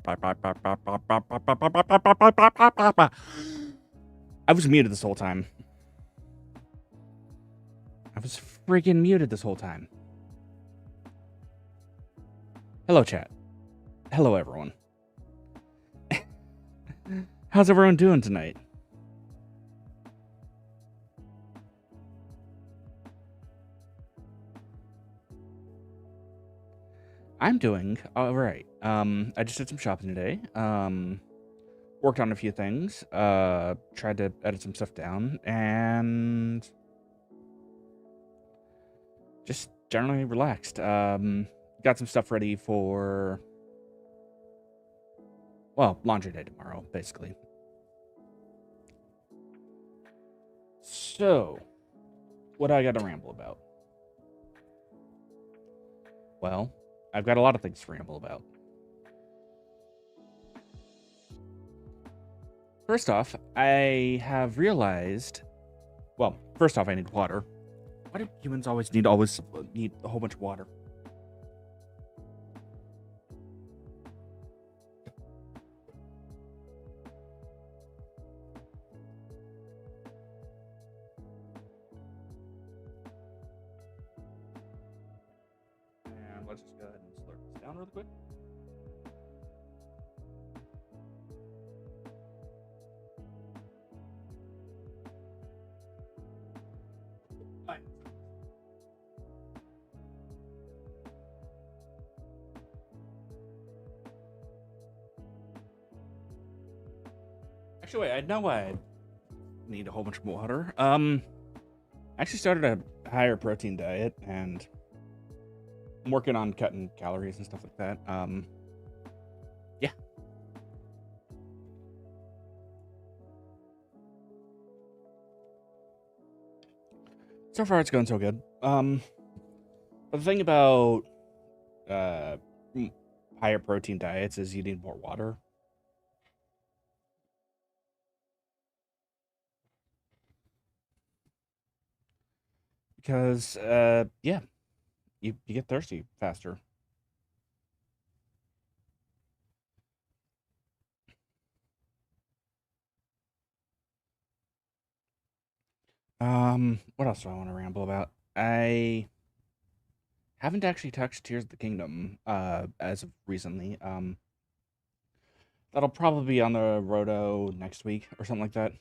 I was muted this whole time. I was freaking muted this whole time. Hello, chat. Hello, everyone. How's everyone doing tonight? I'm doing all right. I just did some shopping today. Worked on a few things. Tried to edit some stuff down, and just generally relaxed. Got some stuff ready for, well, laundry day tomorrow, basically. So, what do I got to ramble about? Well, I've got a lot of things to ramble about. First off, I have realized, well, first off, I need water. Why do humans always need a whole bunch of water? And let's just go ahead and slurp this down real quick. Actually, wait, I know why I need a whole bunch of water. I actually started a higher protein diet, and I'm working on cutting calories and stuff like that. Yeah. So far, it's going so good. But the thing about higher protein diets is you need more water. Because, yeah, you get thirsty faster. What else do I want to ramble about? I haven't actually touched Tears of the Kingdom, as of recently. That'll probably be on the Roto next week or something like that.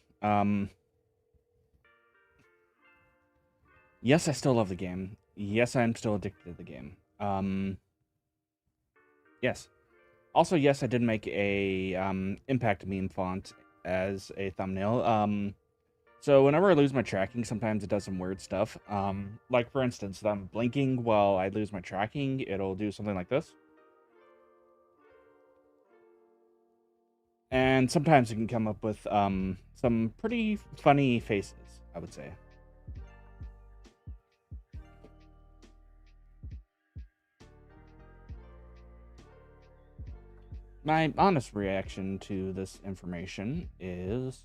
Yes, I still love the game. Yes, I'm still addicted to the game. Yes. Also, yes, I did make a impact meme font as a thumbnail. So whenever I lose my tracking, sometimes it does some weird stuff. Like for instance, if I'm blinking while I lose my tracking, it'll do something like this. And sometimes it can come up with some pretty funny faces, I would say. My honest reaction to this information is...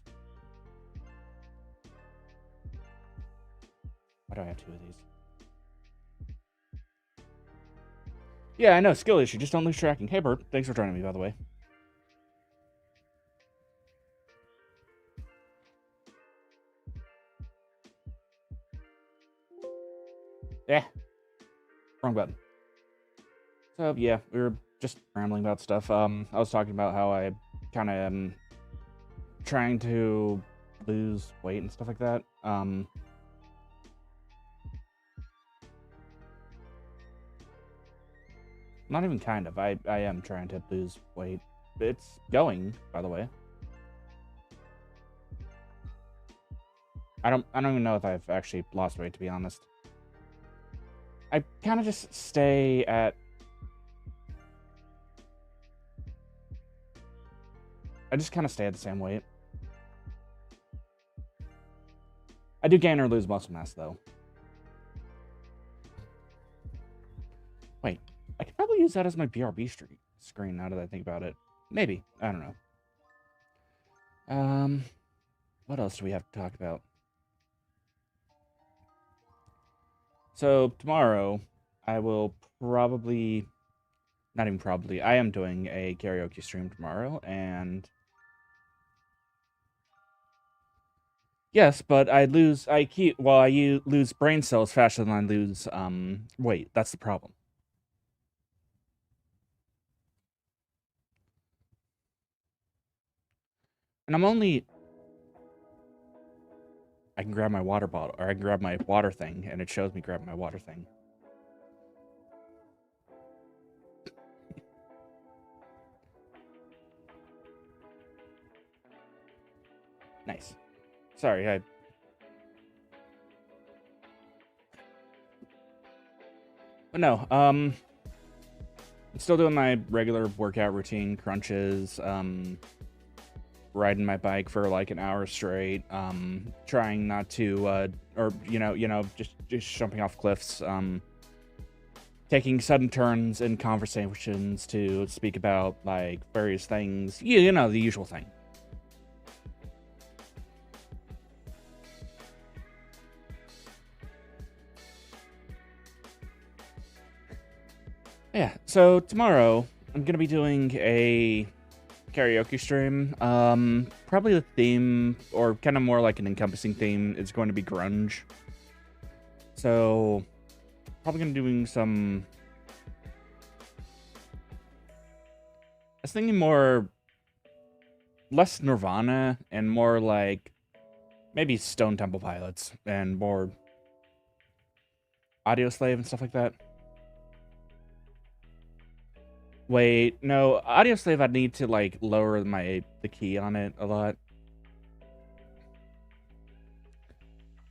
Why do I have two of these? Yeah, I know, skill issue, just don't lose tracking. Hey, Bert, thanks for joining me, by the way. Yeah. Wrong button. So, yeah, we were just rambling about stuff. I was talking about how I kind of am trying to lose weight and stuff like that. Not even kind of. I am trying to lose weight. It's going, by the way. I don't even know if I've actually lost weight, to be honest. I kind of just stay at... I just kind of stay at the same weight. I do gain or lose muscle mass, though. Wait, I could probably use that as my BRB screen now that I think about it. Maybe. I don't know. What else do we have to talk about? So, tomorrow, I will probably... not even probably, I am doing a karaoke stream tomorrow, and yes, but I lose lose brain cells faster than I lose weight. That's the problem. And I can grab my water bottle, or I can grab my water thing, and it shows me grab my water thing. Nice. Sorry, but no, I'm still doing my regular workout routine, crunches, riding my bike for like an hour straight, trying not to, or just jumping off cliffs, taking sudden turns in conversations to speak about like various things, you know, the usual thing. Yeah, so tomorrow I'm gonna be doing a karaoke stream. Probably the theme, or kind of more like an encompassing theme, is going to be grunge. So probably gonna be doing some. I was thinking less Nirvana and more like maybe Stone Temple Pilots and more Audio Slave and stuff like that. Wait, no, Audio Slave, I'd need to like lower the key on it a lot.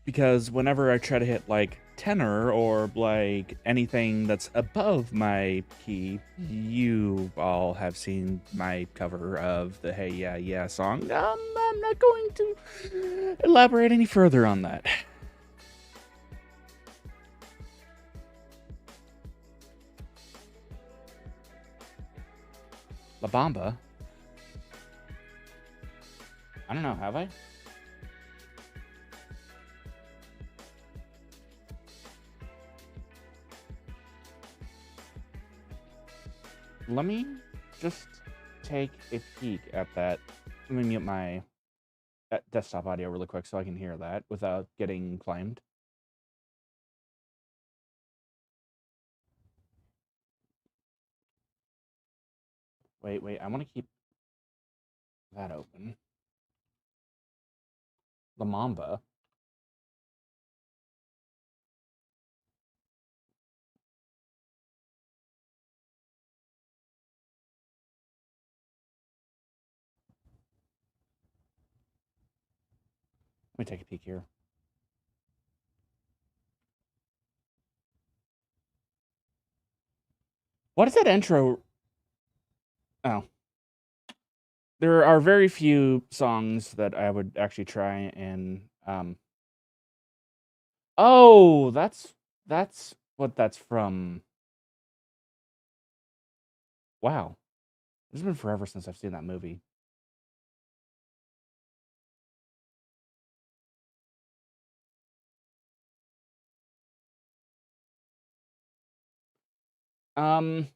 Because whenever I try to hit like tenor or like anything that's above my key, you all have seen my cover of the Hey Yeah Yeah song. I'm not going to elaborate any further on that. La Bamba? I don't know, have I? Let me just take a peek at that. Let me mute my desktop audio really quick so I can hear that without getting claimed. Wait, I want to keep that open. La Mamba. Let me take a peek here. What is that intro? Oh. There are very few songs that I would actually try and Oh, that's what that's from. Wow. It's been forever since I've seen that movie. To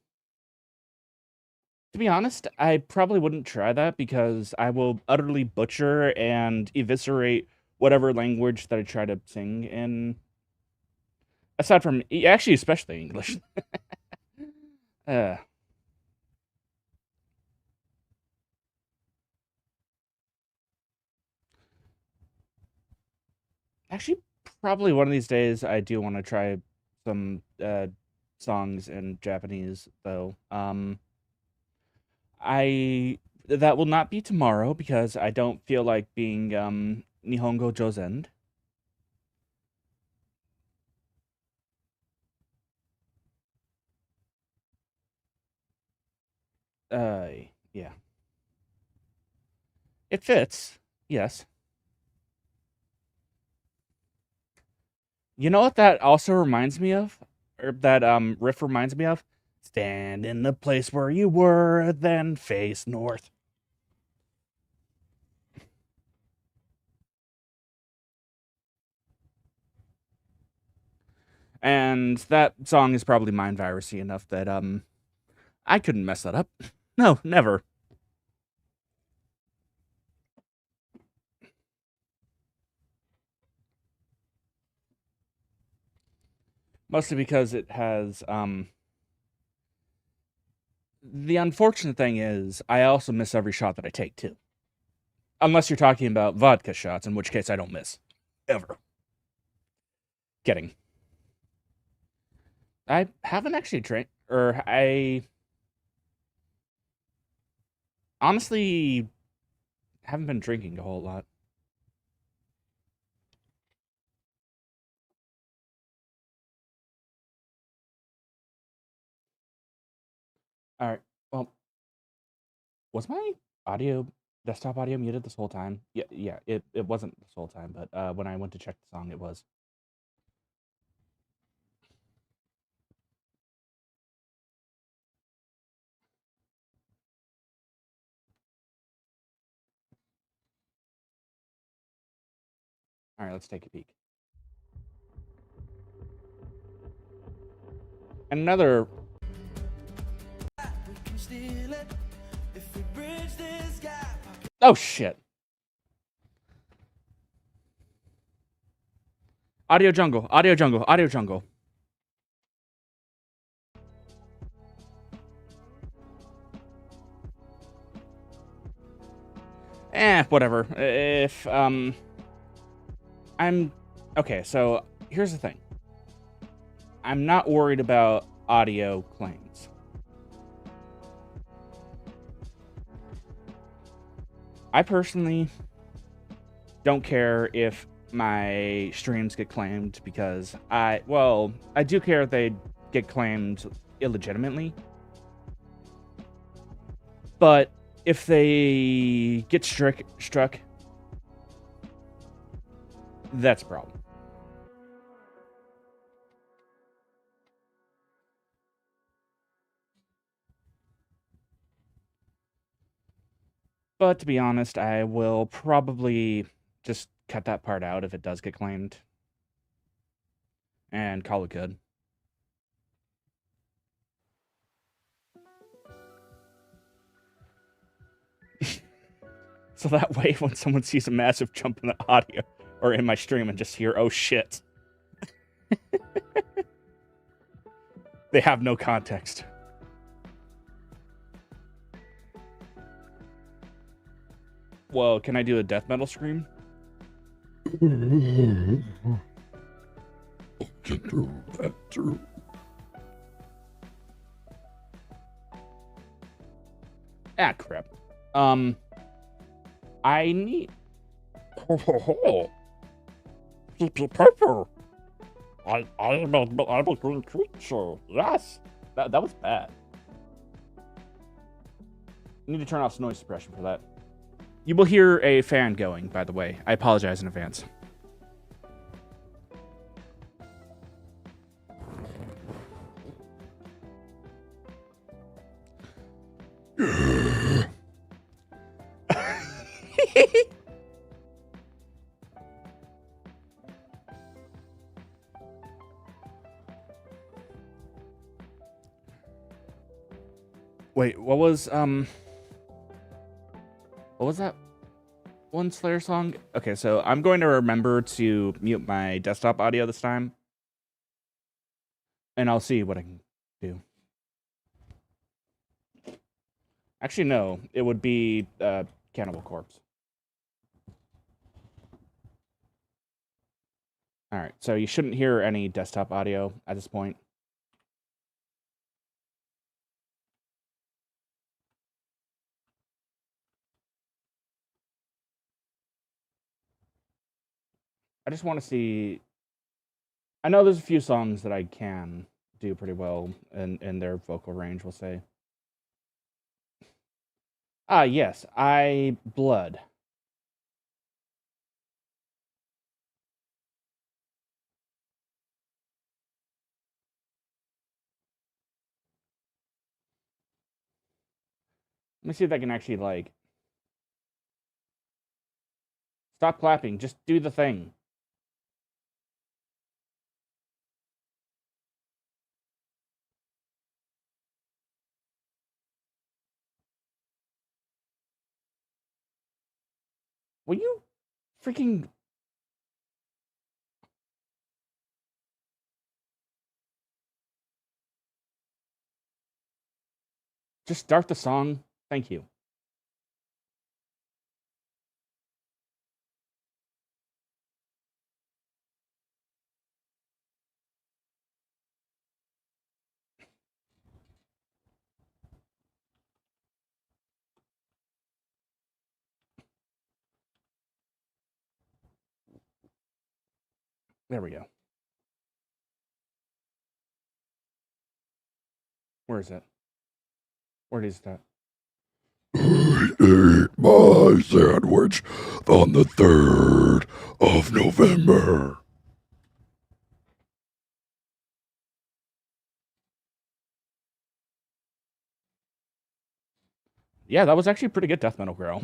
be honest, I probably wouldn't try that because I will utterly butcher and eviscerate whatever language that I try to sing in. Aside from, actually, especially English. Actually, probably one of these days I do want to try some songs in Japanese, though. That will not be tomorrow because I don't feel like being Nihongo Jozen. Yeah. It fits. Yes. You know what that also reminds me of? Or that riff reminds me of? Stand in the place where you were, then face north. And that song is probably mind virusy enough that I couldn't mess that up. No, never. Mostly because it has, the unfortunate thing is, I also miss every shot that I take, too. Unless you're talking about vodka shots, in which case I don't miss. Ever. Kidding. I haven't actually drank, or I honestly haven't been drinking a whole lot. Alright, well, was my desktop audio muted this whole time? Yeah, it wasn't this whole time, but when I went to check the song, it was. Alright, let's take a peek. And another... Oh, shit. Audio jungle, audio jungle, audio jungle. Whatever. If, okay, so here's the thing. I'm not worried about audio claims. I personally don't care if my streams get claimed because I do care if they get claimed illegitimately. But if they get struck, that's a problem. But to be honest, I will probably just cut that part out if it does get claimed. And call it good. So that way, when someone sees a massive jump in the audio, or in my stream, and just hear, oh shit. They have no context. Well, can I do a death metal scream? Ah, crap. I need... Pepper. I am a green creature. Yes. That was bad. I need to turn off noise suppression for that. You will hear a fan going, by the way. I apologize in advance. Wait, what was that one Slayer song? Okay, so I'm going to remember to mute my desktop audio this time. And I'll see what I can do. Actually, no. It would be Cannibal Corpse. Alright, so you shouldn't hear any desktop audio at this point. I just want to see... I know there's a few songs that I can do pretty well in their vocal range, we'll say. Ah, yes. Blood. Let me see if I can actually, like... Stop clapping. Just do the thing. Will you freaking... just start the song? Thank you. There we go. Where is it? Where is that? I ate my sandwich on the 3rd of November. Yeah, that was actually a pretty good death metal girl.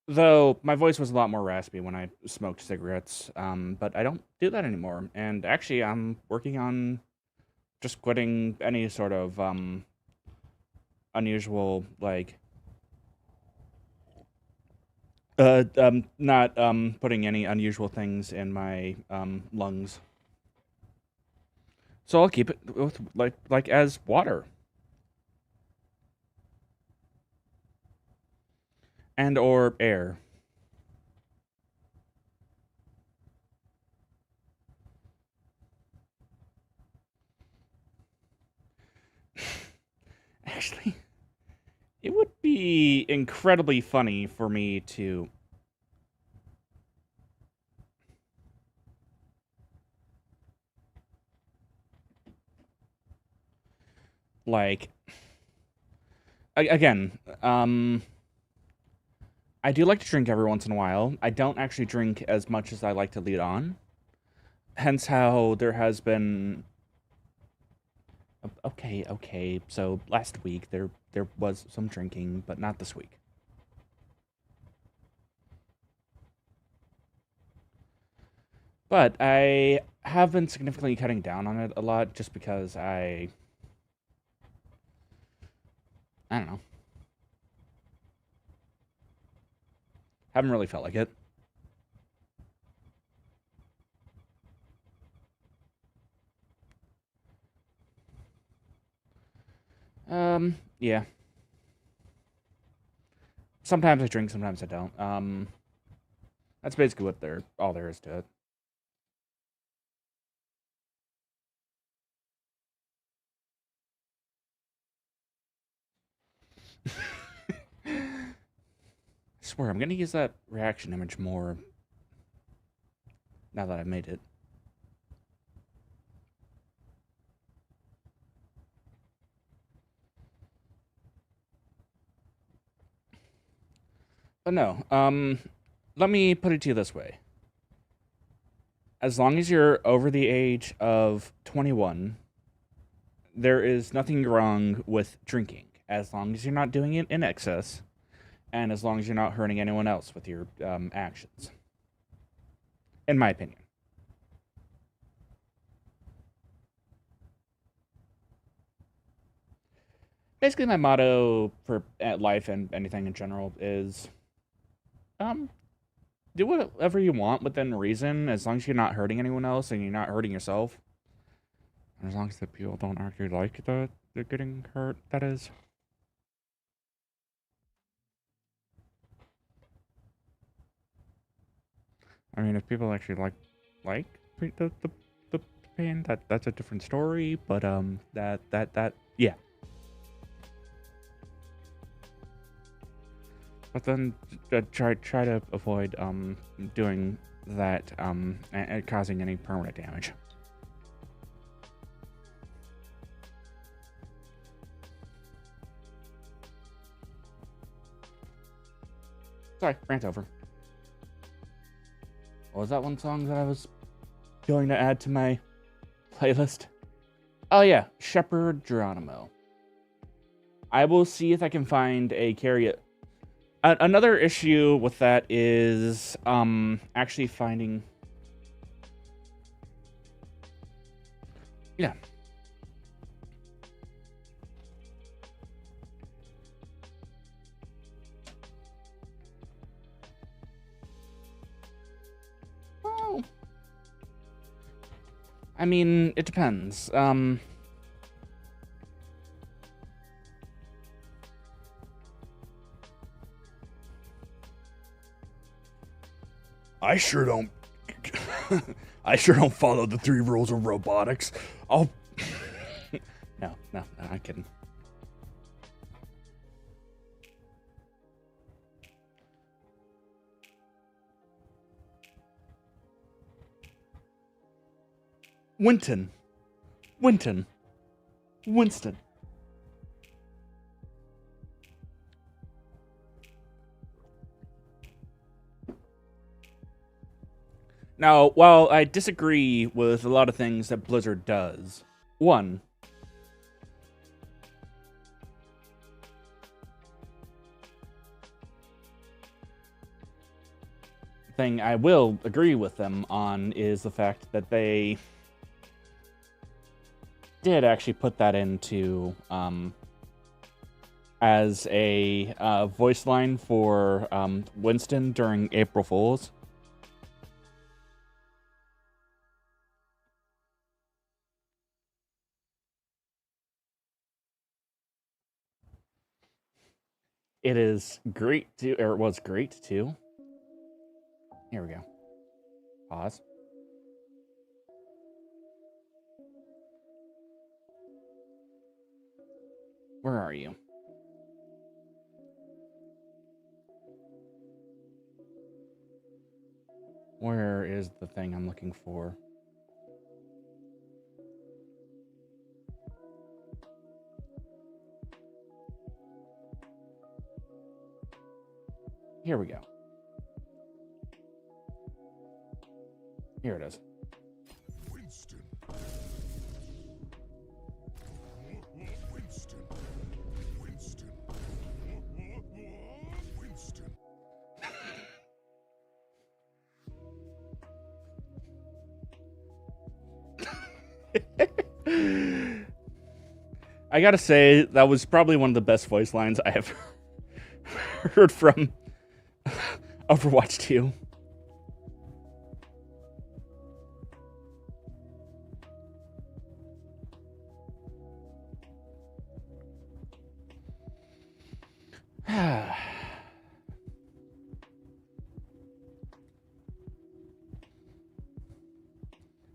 Though my voice was a lot more raspy when I smoked cigarettes, but I don't do that anymore. And actually, I'm working on just quitting any sort of unusual, like, not putting any unusual things in my lungs. So I'll keep it with, like as water and or air. Actually, it would be incredibly funny for me to like again, I do like to drink every once in a while. I don't actually drink as much as I like to lead on. Hence how there has been... Okay. So last week there was some drinking, but not this week. But I have been significantly cutting down on it a lot just because I don't know. Haven't really felt like it. Yeah. Sometimes I drink, sometimes I don't. That's basically what all there is to it. I swear, I'm gonna use that reaction image more now that I've made it. But no, let me put it to you this way. As long as you're over the age of 21, there is nothing wrong with drinking, as long as you're not doing it in excess, and as long as you're not hurting anyone else with your actions. In my opinion. Basically, my motto for life and anything in general is, do whatever you want within reason, as long as you're not hurting anyone else and you're not hurting yourself. And as long as the people don't actually like that they're getting hurt, that is. I mean, if people actually like the pain, that's a different story. But yeah. But then try to avoid doing that and causing any permanent damage. Sorry, rant over. What was that one song that I was going to add to my playlist? Oh yeah, Shepherd Geronimo. I will see if I can find a karaoke. Another issue with that is actually finding Yeah. Well, I mean, it depends. I sure don't. I sure don't follow the 3 rules of robotics. I'll. No, I'm kidding. Winston. Now, while I disagree with a lot of things that Blizzard does, one, thing I will agree with them on is the fact that they did actually put that into as a voice line for Winston during April Fools. It is great to, or it was great too. Here we go. Pause. Where are you? Where is the thing I'm looking for? Here we go. Here it is. Winston. I gotta say, that was probably one of the best voice lines I have heard from Overwatch 2.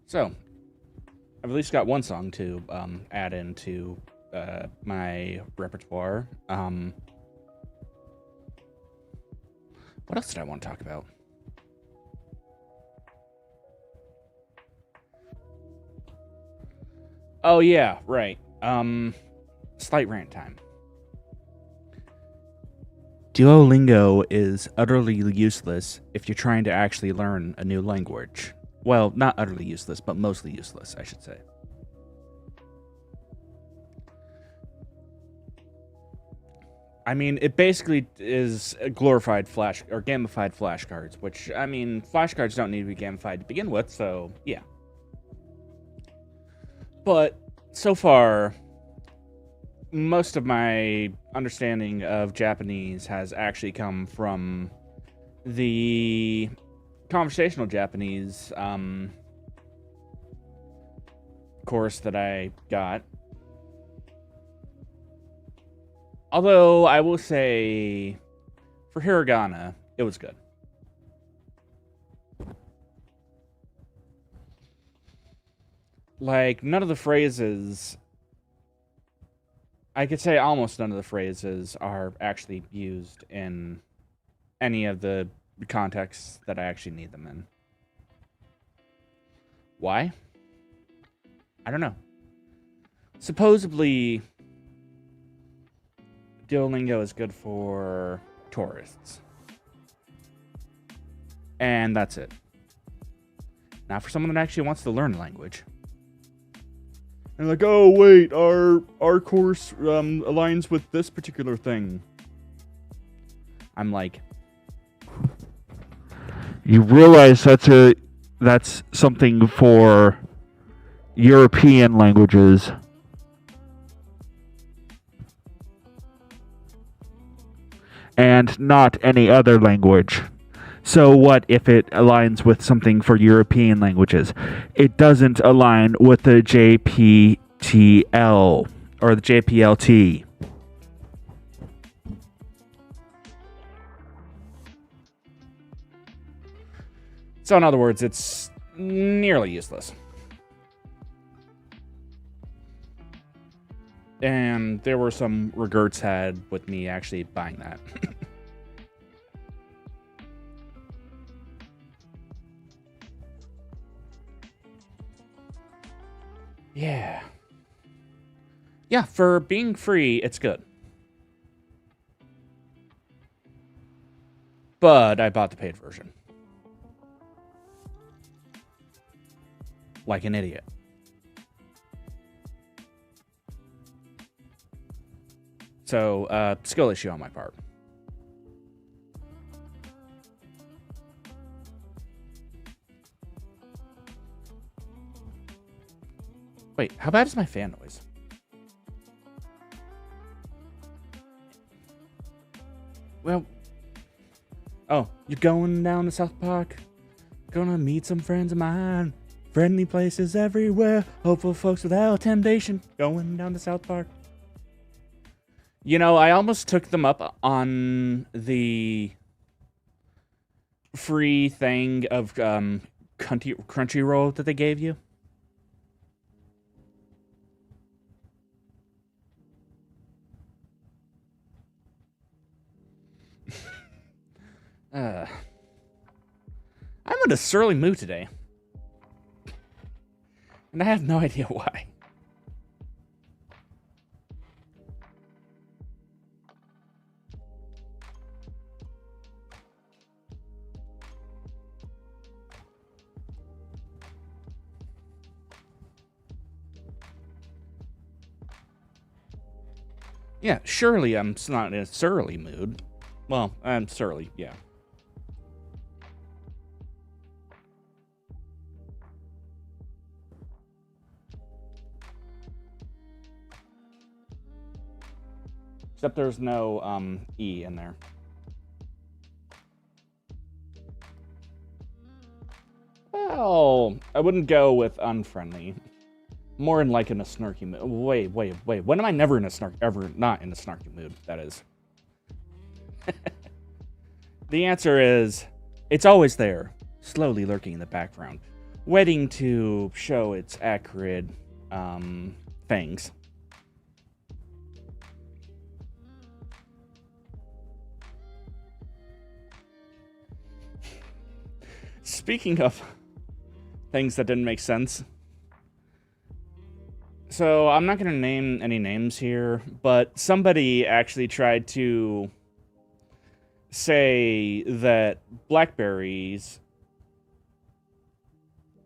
So, I've at least got one song to add into my repertoire. What else did I want to talk about? Oh yeah, right. Slight rant time. Duolingo is utterly useless if you're trying to actually learn a new language. Well, not utterly useless, but mostly useless, I should say. I mean, it basically is a glorified flash or gamified flashcards, which, I mean, flashcards don't need to be gamified to begin with, so yeah. But so far, most of my understanding of Japanese has actually come from the conversational Japanese course that I got. Although I will say, for hiragana, it was good. Like, none of the phrases, I could say almost none of the phrases are actually used in any of the contexts that I actually need them in. Why? I don't know. Supposedly, Duolingo is good for tourists. And that's it. Not for someone that actually wants to learn a language. And like, oh wait, our course aligns with this particular thing. I'm like, you realize that's something for European languages. And not any other language. So what if it aligns with something for European languages? It doesn't align with the JPTL or the JPLT. So in other words, it's nearly useless. And there were some regrets had with me actually buying that. Yeah. Yeah, for being free, it's good. But I bought the paid version. Like an idiot. So, skill issue on my part. Wait, how bad is my fan noise? Well, oh, you're going down to South Park? Gonna meet some friends of mine. Friendly places everywhere. Hopeful folks without temptation. Going down to South Park. You know, I almost took them up on the free thing of Crunchyroll that they gave you. I'm in a surly mood today. And I have no idea why. Yeah, surely I'm not in a surly mood. Well, I'm surly, yeah. Except there's no E in there. Well, I wouldn't go with unfriendly. More in like in a snarky mood. Wait. When am I never in a not in a snarky mood, that is? The answer is, it's always there, slowly lurking in the background, waiting to show its acrid fangs. Speaking of things that didn't make sense, so I'm not going to name any names here, but somebody actually tried to say that blackberries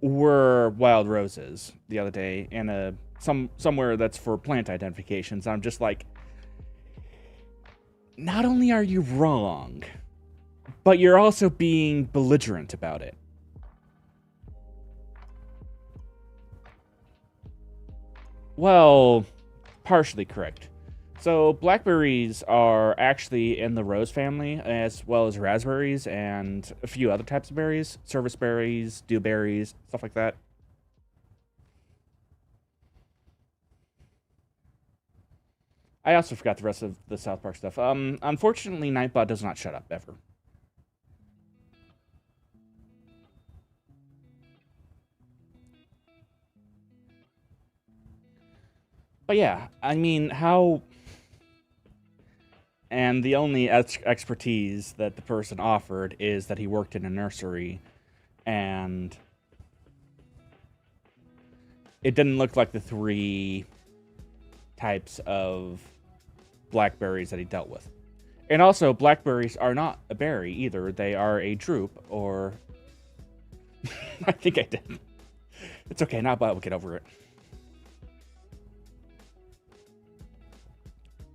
were wild roses the other day in somewhere that's for plant identifications. I'm just like, not only are you wrong, but you're also being belligerent about it. Well, partially correct. So blackberries are actually in the rose family, as well as raspberries and a few other types of berries. Service berries, dewberries, stuff like that. I also forgot the rest of the South Park stuff. Unfortunately, Nightbot does not shut up, ever. But yeah, I mean, how... And the only expertise that the person offered is that he worked in a nursery, and it didn't look like the 3 types of blackberries that he dealt with. And also, blackberries are not a berry either. They are a drupe, or... I think I did. It's okay, not bad, we'll get over it.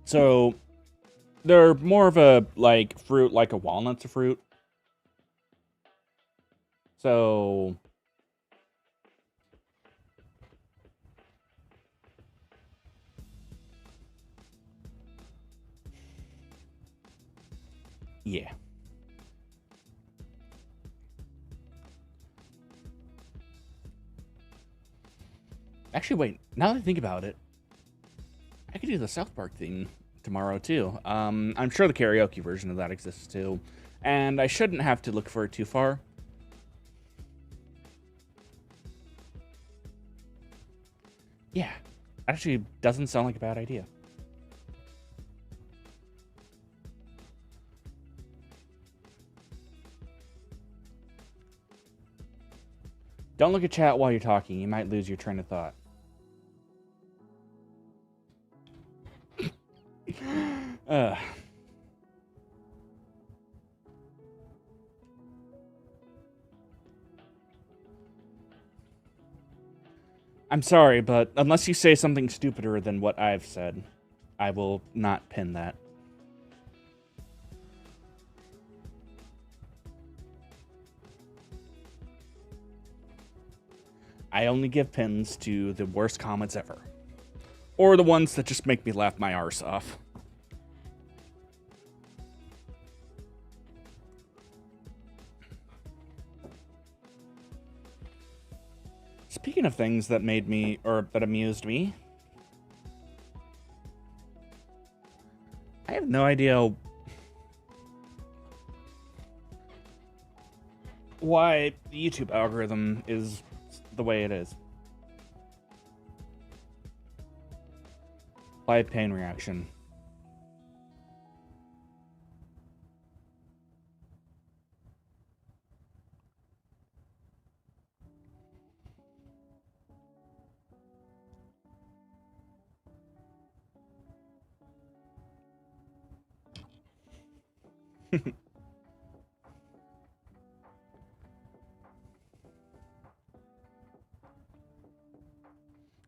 So... they're more of a, like, fruit, like a walnut's a fruit. So, Yeah. Actually, wait. Now that I think about it, I could do the South Park thing tomorrow, too. I'm sure the karaoke version of that exists, too. And I shouldn't have to look for it too far. Yeah. Actually, doesn't sound like a bad idea. Don't look at chat while you're talking. You might lose your train of thought. I'm sorry, but unless you say something stupider than what I've said, I will not pin that. I only give pins to the worst comments ever. Or the ones that just make me laugh my arse off. Speaking of things that made me, or that amused me, I have no idea why the YouTube algorithm is the way it is. A Payne reaction.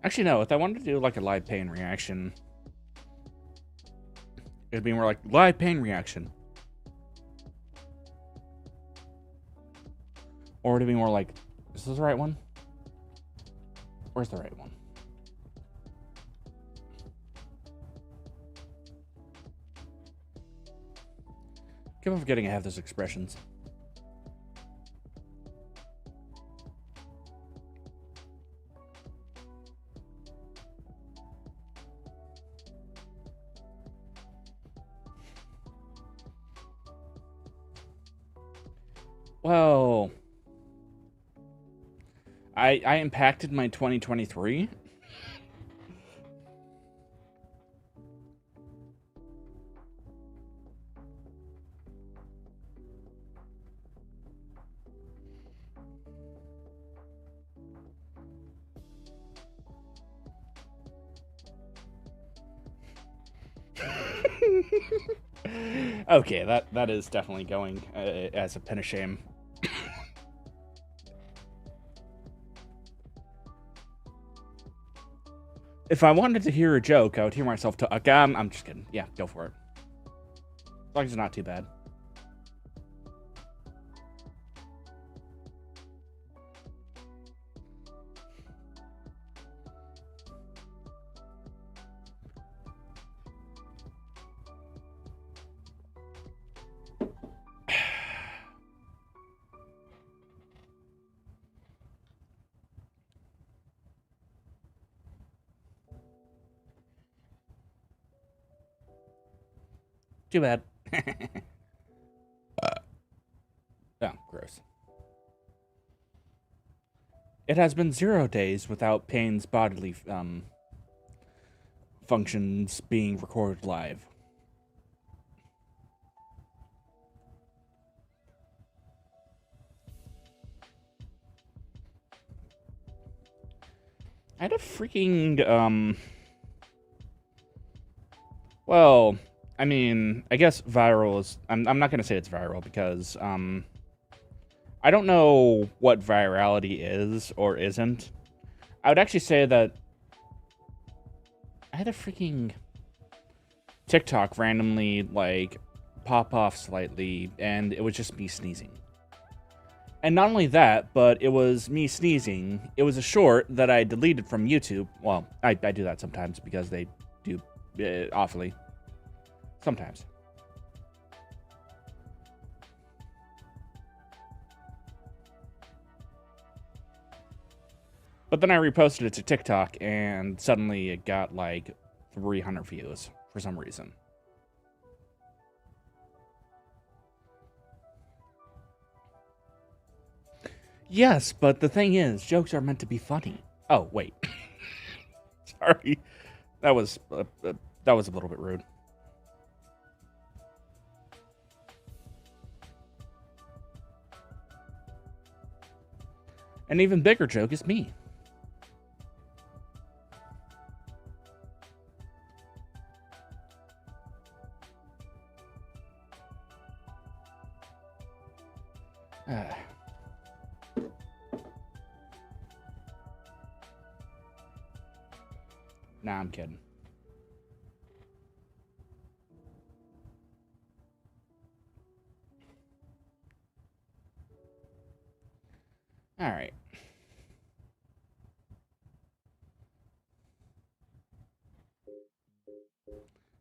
Actually, no. If I wanted to do like a live Payne reaction, it'd be more like live Payne reaction, or it'd be more like, is this the right one? Where's the right one? Keep on forgetting I have those expressions. Well, I impacted my 2023. Okay, that is definitely going as a pin of shame. If I wanted to hear a joke, I would hear myself talk. I'm just kidding. Yeah, go for it. As long as it's not too bad. Too bad. Oh, gross. It has been 0 days without Payne's bodily functions being recorded live. I had a freaking well, I mean, I guess viral is... I'm not going to say it's viral because I don't know what virality is or isn't. I would actually say that I had a freaking TikTok randomly, like, pop off slightly, and it was just me sneezing. And not only that, but it was me sneezing. It was a short that I deleted from YouTube. Well, I do that sometimes because they do awfully. Sometimes. But then I reposted it to TikTok, and suddenly it got like 300 views for some reason. Yes, but the thing is, jokes are meant to be funny. Oh, wait. Sorry. That was a little bit rude. An even bigger joke is me. Nah, I'm kidding. All right.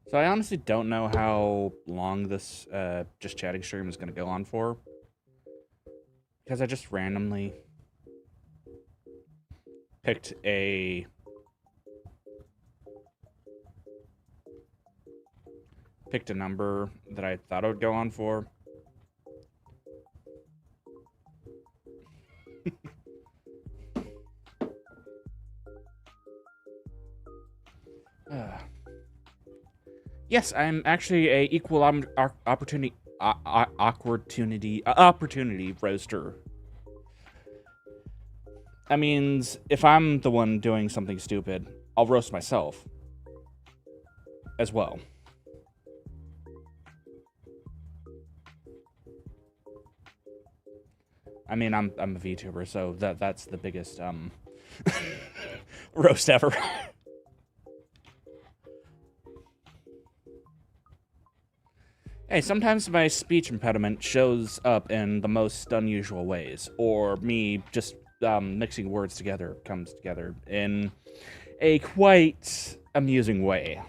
So I honestly don't know how long this just chatting stream is going to go on for. Because I just randomly picked a number that I thought it would go on for. Yes, I'm actually a equal opportunity roaster. That means if I'm the one doing something stupid, I'll roast myself as well. I mean, I'm a Vtuber, so that's the biggest roast ever. Hey, sometimes my speech impediment shows up in the most unusual ways, or me just mixing words together comes together in a quite amusing way.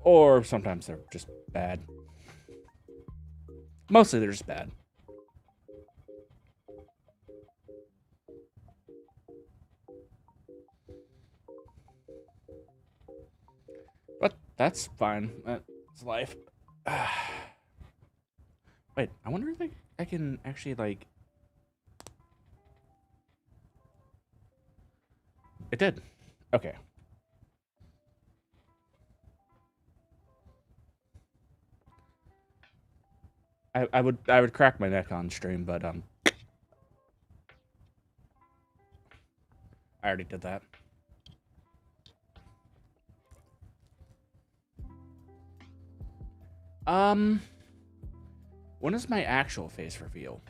Or sometimes they're just bad. Mostly they're just bad. But that's fine. That's life. Wait, I wonder if I can actually, like... It did. Okay. I would crack my neck on stream, but I already did that. When is my actual face reveal?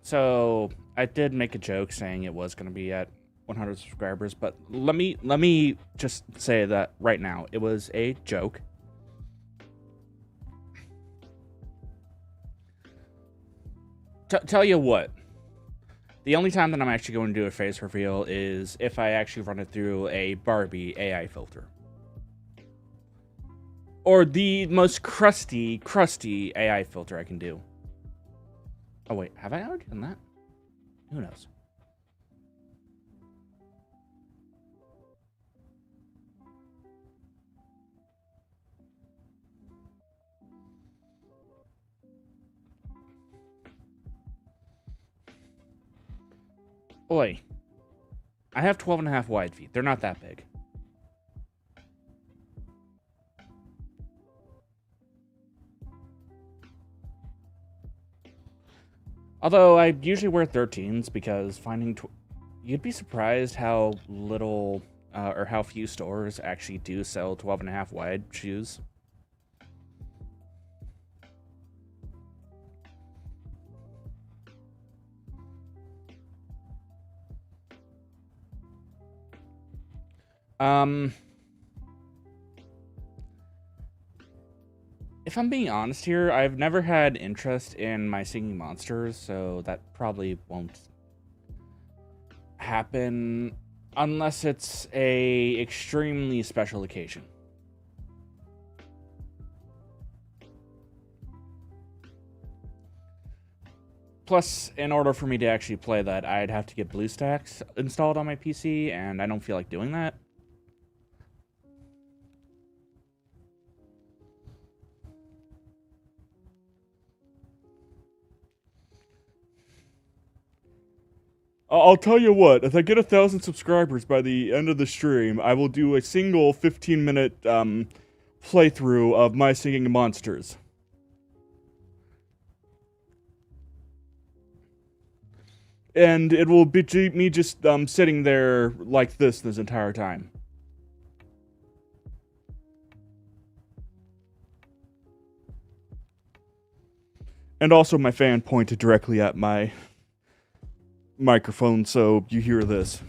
So I did make a joke saying it was going to be at 100 subscribers, but let me just say that right now it was a joke. Tell you what, the only time that I'm actually going to do a face reveal is if I actually run it through a Barbie AI filter. Or the most crusty AI filter I can do. Oh wait, have I already done that? Who knows? Oi. I have 12.5 wide feet. They're not that big. Although I usually wear 13s because finding... You'd be surprised how little or how few stores actually do sell 12.5 wide shoes. if I'm being honest here, I've never had interest in my singing monsters, so that probably won't happen unless it's a extremely special occasion. Plus, in order for me to actually play that, I'd have to get BlueStacks installed on my PC, and I don't feel like doing that. I'll tell you what, if I get 1,000 subscribers by the end of the stream, I will do a single 15-minute playthrough of my singing monsters. And it will be me just sitting there like this entire time. And also my fan pointed directly at my microphone, so you hear this.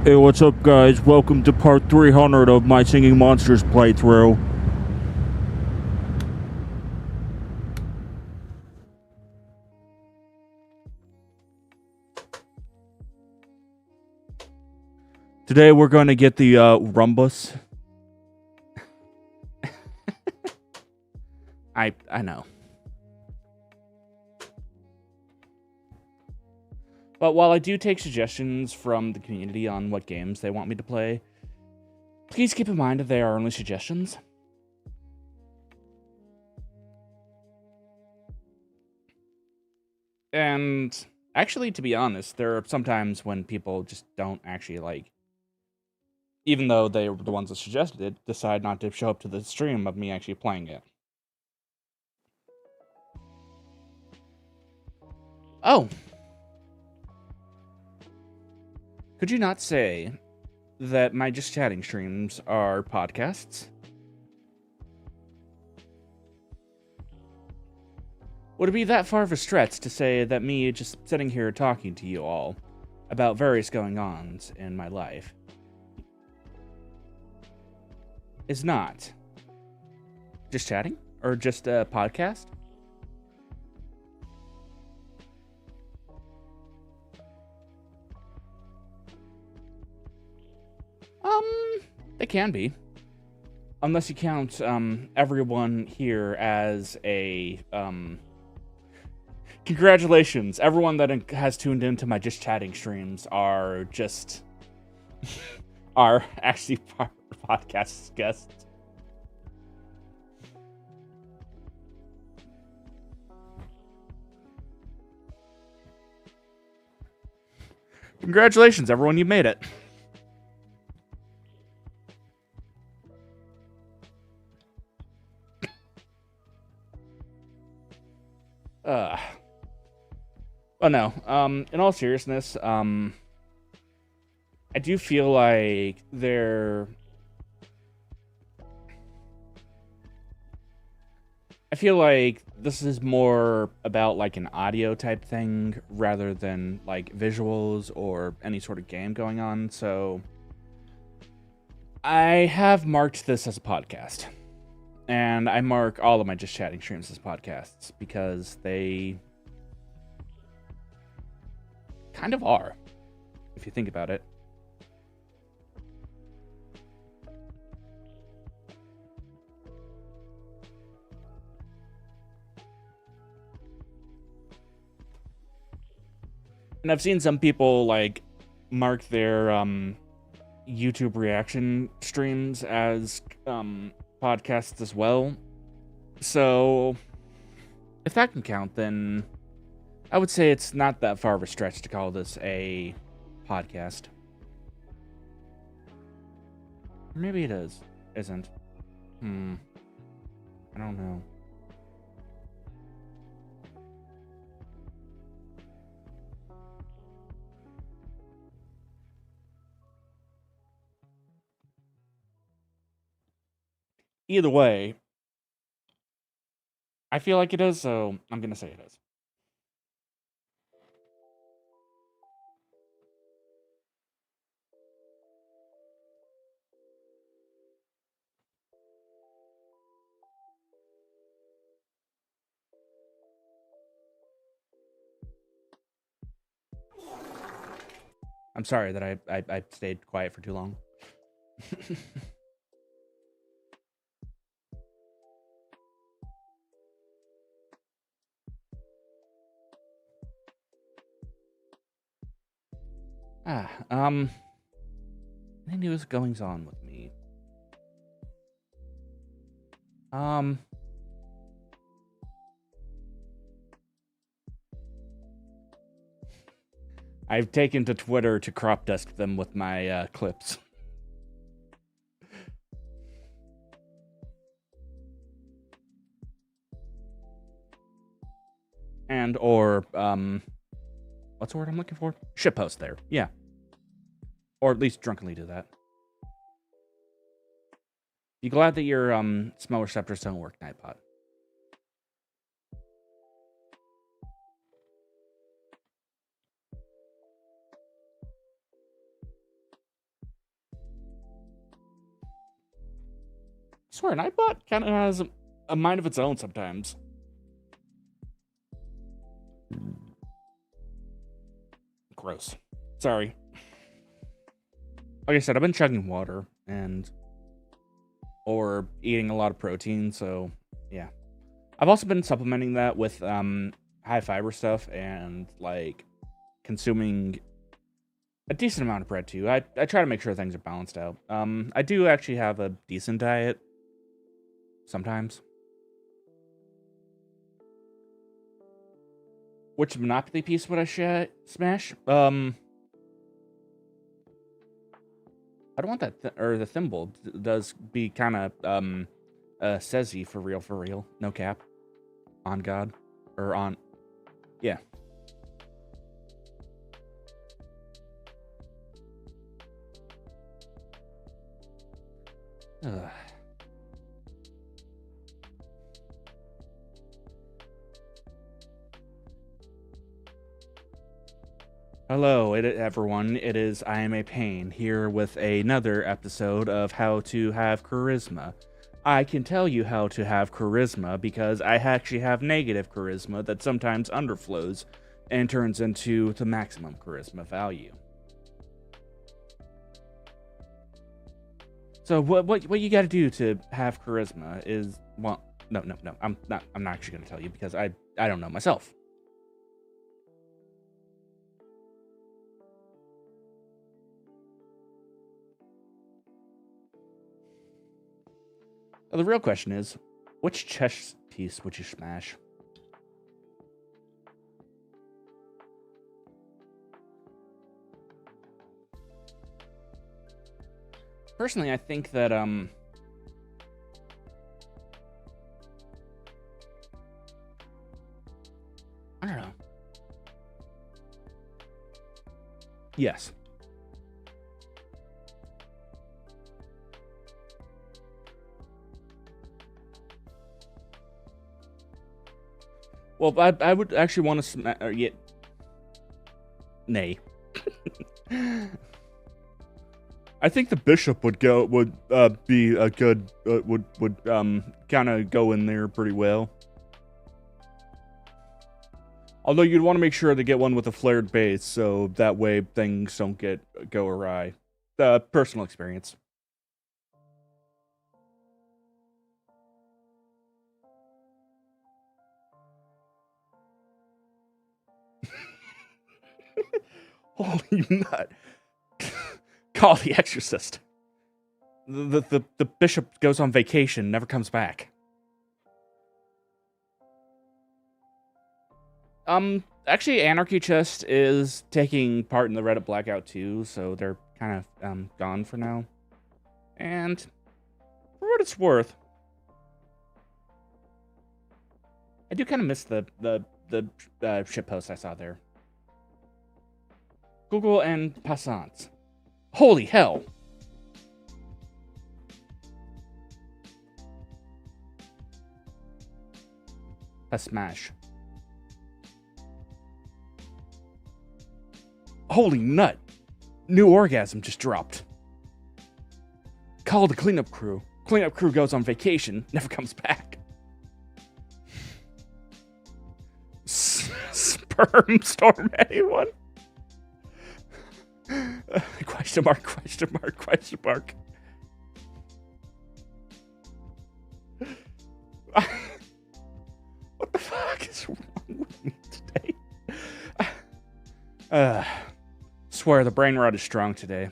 Hey, what's up, guys? Welcome to part 300 of my Singing Monsters playthrough. Today we're going to get the rumbus. I know. But while I do take suggestions from the community on what games they want me to play, please keep in mind that they are only suggestions. And actually, to be honest, there are some times when people just don't actually, like, even though they were the ones that suggested it, decide not to show up to the stream of me actually playing it. Oh. Could you not say that my Just Chatting streams are podcasts? Would it be that far of a stretch to say that me just sitting here talking to you all about various going-ons in my life is not just chatting? Or just a podcast? They can be. Unless you count, everyone here as a, Congratulations! Everyone that has tuned into my Just Chatting streams are just... are actually podcast guests. Congratulations, everyone, you made it. Oh no, in all seriousness, I do feel like I feel like this is more about like an audio type thing rather than like visuals or any sort of game going on, so I have marked this as a podcast. And I mark all of my Just Chatting streams as podcasts because they kind of are, if you think about it. And I've seen some people like mark their YouTube reaction streams as podcasts as well. So if that can count, then I would say it's not that far of a stretch to call this a podcast. Maybe it is. Isn't. I don't know. Either way, I feel like it is, so I'm gonna say it is. I'm sorry that I stayed quiet for too long. Any news goings on with me? I've taken to Twitter to crop dust them with my clips. And or what's the word I'm looking for? Shitpost there. Yeah. Or at least drunkenly do that. You glad that your smell receptors don't work, Nightbot? I swear, Nightbot kind of has a mind of its own sometimes. Gross. Sorry. Like I said, I've been chugging water or eating a lot of protein, so yeah. I've also been supplementing that with high fiber stuff and like consuming a decent amount of bread too. I try to make sure things are balanced out. I do actually have a decent diet sometimes. Which Monopoly piece would I smash? I don't want that, or the thimble does be kind of, says-y for real, no cap. On God, or on, yeah. Ugh. Hello, everyone. It is I Am A Payne here with another episode of How to Have Charisma. I can tell you how to have charisma because I actually have negative charisma that sometimes underflows and turns into the maximum charisma value. So what you got to do to have charisma is, well, no. I'm not actually going to tell you because I don't know myself. The real question is, which chess piece would you smash? Personally, I think that, I don't know. Yes. Well, I would actually want to yeah. Nay. I think the bishop would be a good would kind of go in there pretty well. Although you'd want to make sure to get one with a flared base, so that way things don't go awry. Personal experience. Holy nut. Call the exorcist. The bishop goes on vacation, never comes back. Actually, Anarchy Chest is taking part in the Reddit blackout too, so they're kind of gone for now. And for what it's worth, I do kind of miss the shitpost I saw there. Google and Passants. Holy hell! A smash. Holy nut! New orgasm just dropped. Call the cleanup crew. Cleanup crew goes on vacation, never comes back. Sperm storm, anyone? Question mark, question mark, question mark. What the fuck is wrong with me today? Swear the brain rot is strong today.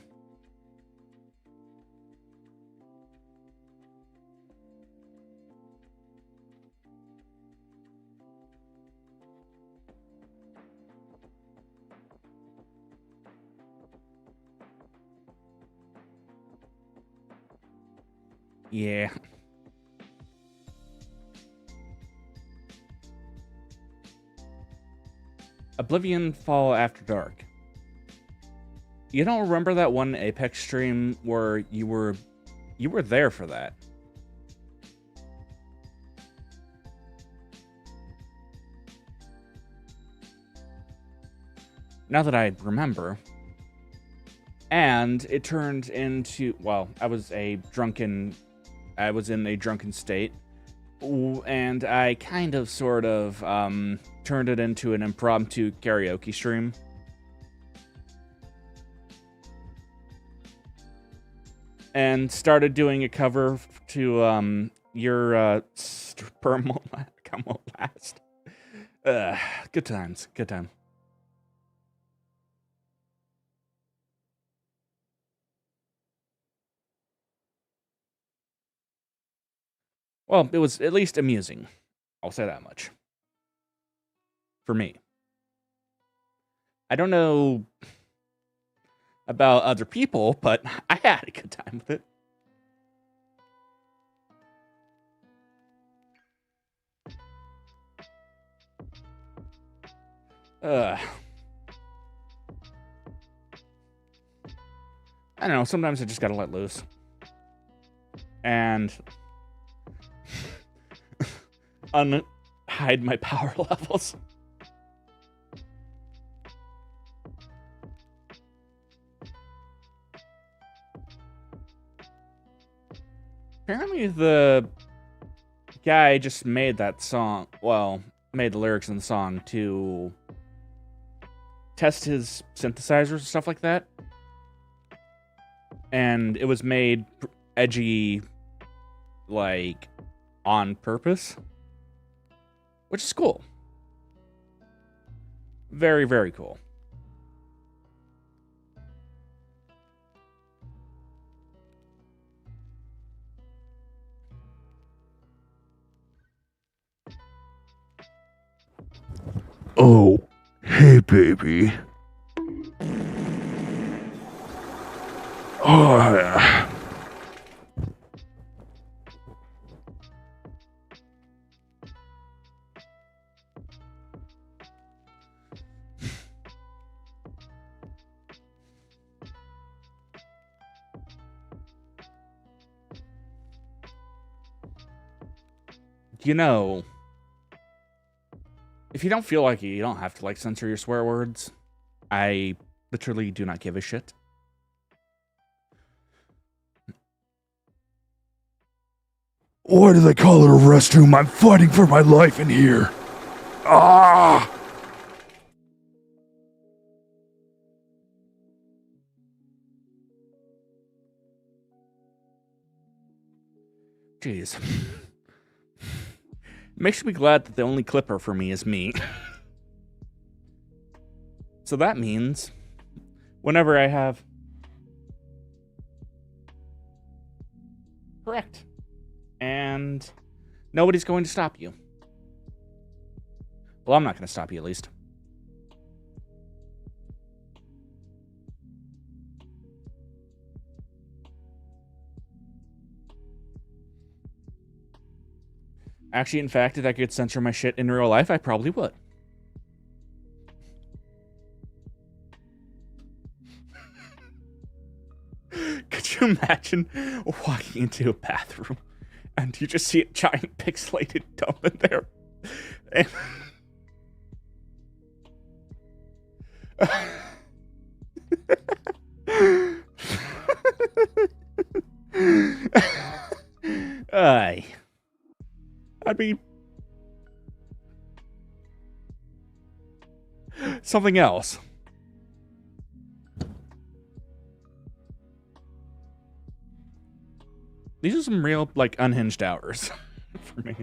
Yeah. Oblivion Fall After Dark. You don't remember that one Apex stream where you were there for that? Now that I remember. And it turned into, well, I was in a drunken state, and I kind of sort of turned it into an impromptu karaoke stream. And started doing a cover to your Sperm Won't Come Won't Last. Good times, good time. Well, it was at least amusing. I'll say that much. For me. I don't know about other people, but I had a good time with it. I don't know, sometimes I just gotta let loose. And hide my power levels. Apparently the guy just made that song, well, made the lyrics in the song to test his synthesizers and stuff like that. And it was made edgy, like, on purpose. Which is cool. Very, very cool. Oh, hey, baby. Oh, yeah. You know, if you don't feel like it, you don't have to, like, censor your swear words. I literally do not give a shit. Why do they call it a restroom? I'm fighting for my life in here. Ah! Jeez. Makes me glad that the only clipper for me is me. So that means whenever I have... Correct. And nobody's going to stop you. Well, I'm not going to stop you, at least. Actually, in fact, if I could censor my shit in real life, I probably would. Could you imagine walking into a bathroom and you just see a giant pixelated dump in there? Aye. I mean, something else. These are some real, like, unhinged hours for me.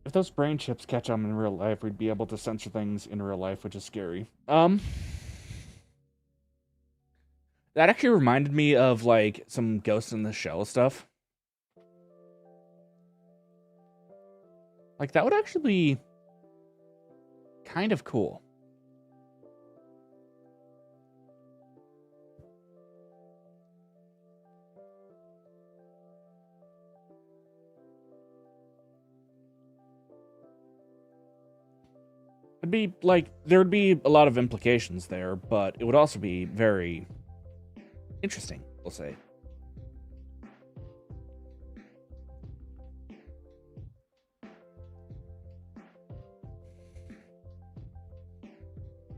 If those brain chips catch on in real life, we'd be able to censor things in real life, which is scary. That actually reminded me of, like, some Ghost in the Shell stuff. Like, that would actually be kind of cool. It'd be, like, there would be a lot of implications there, but it would also be very interesting, we'll say.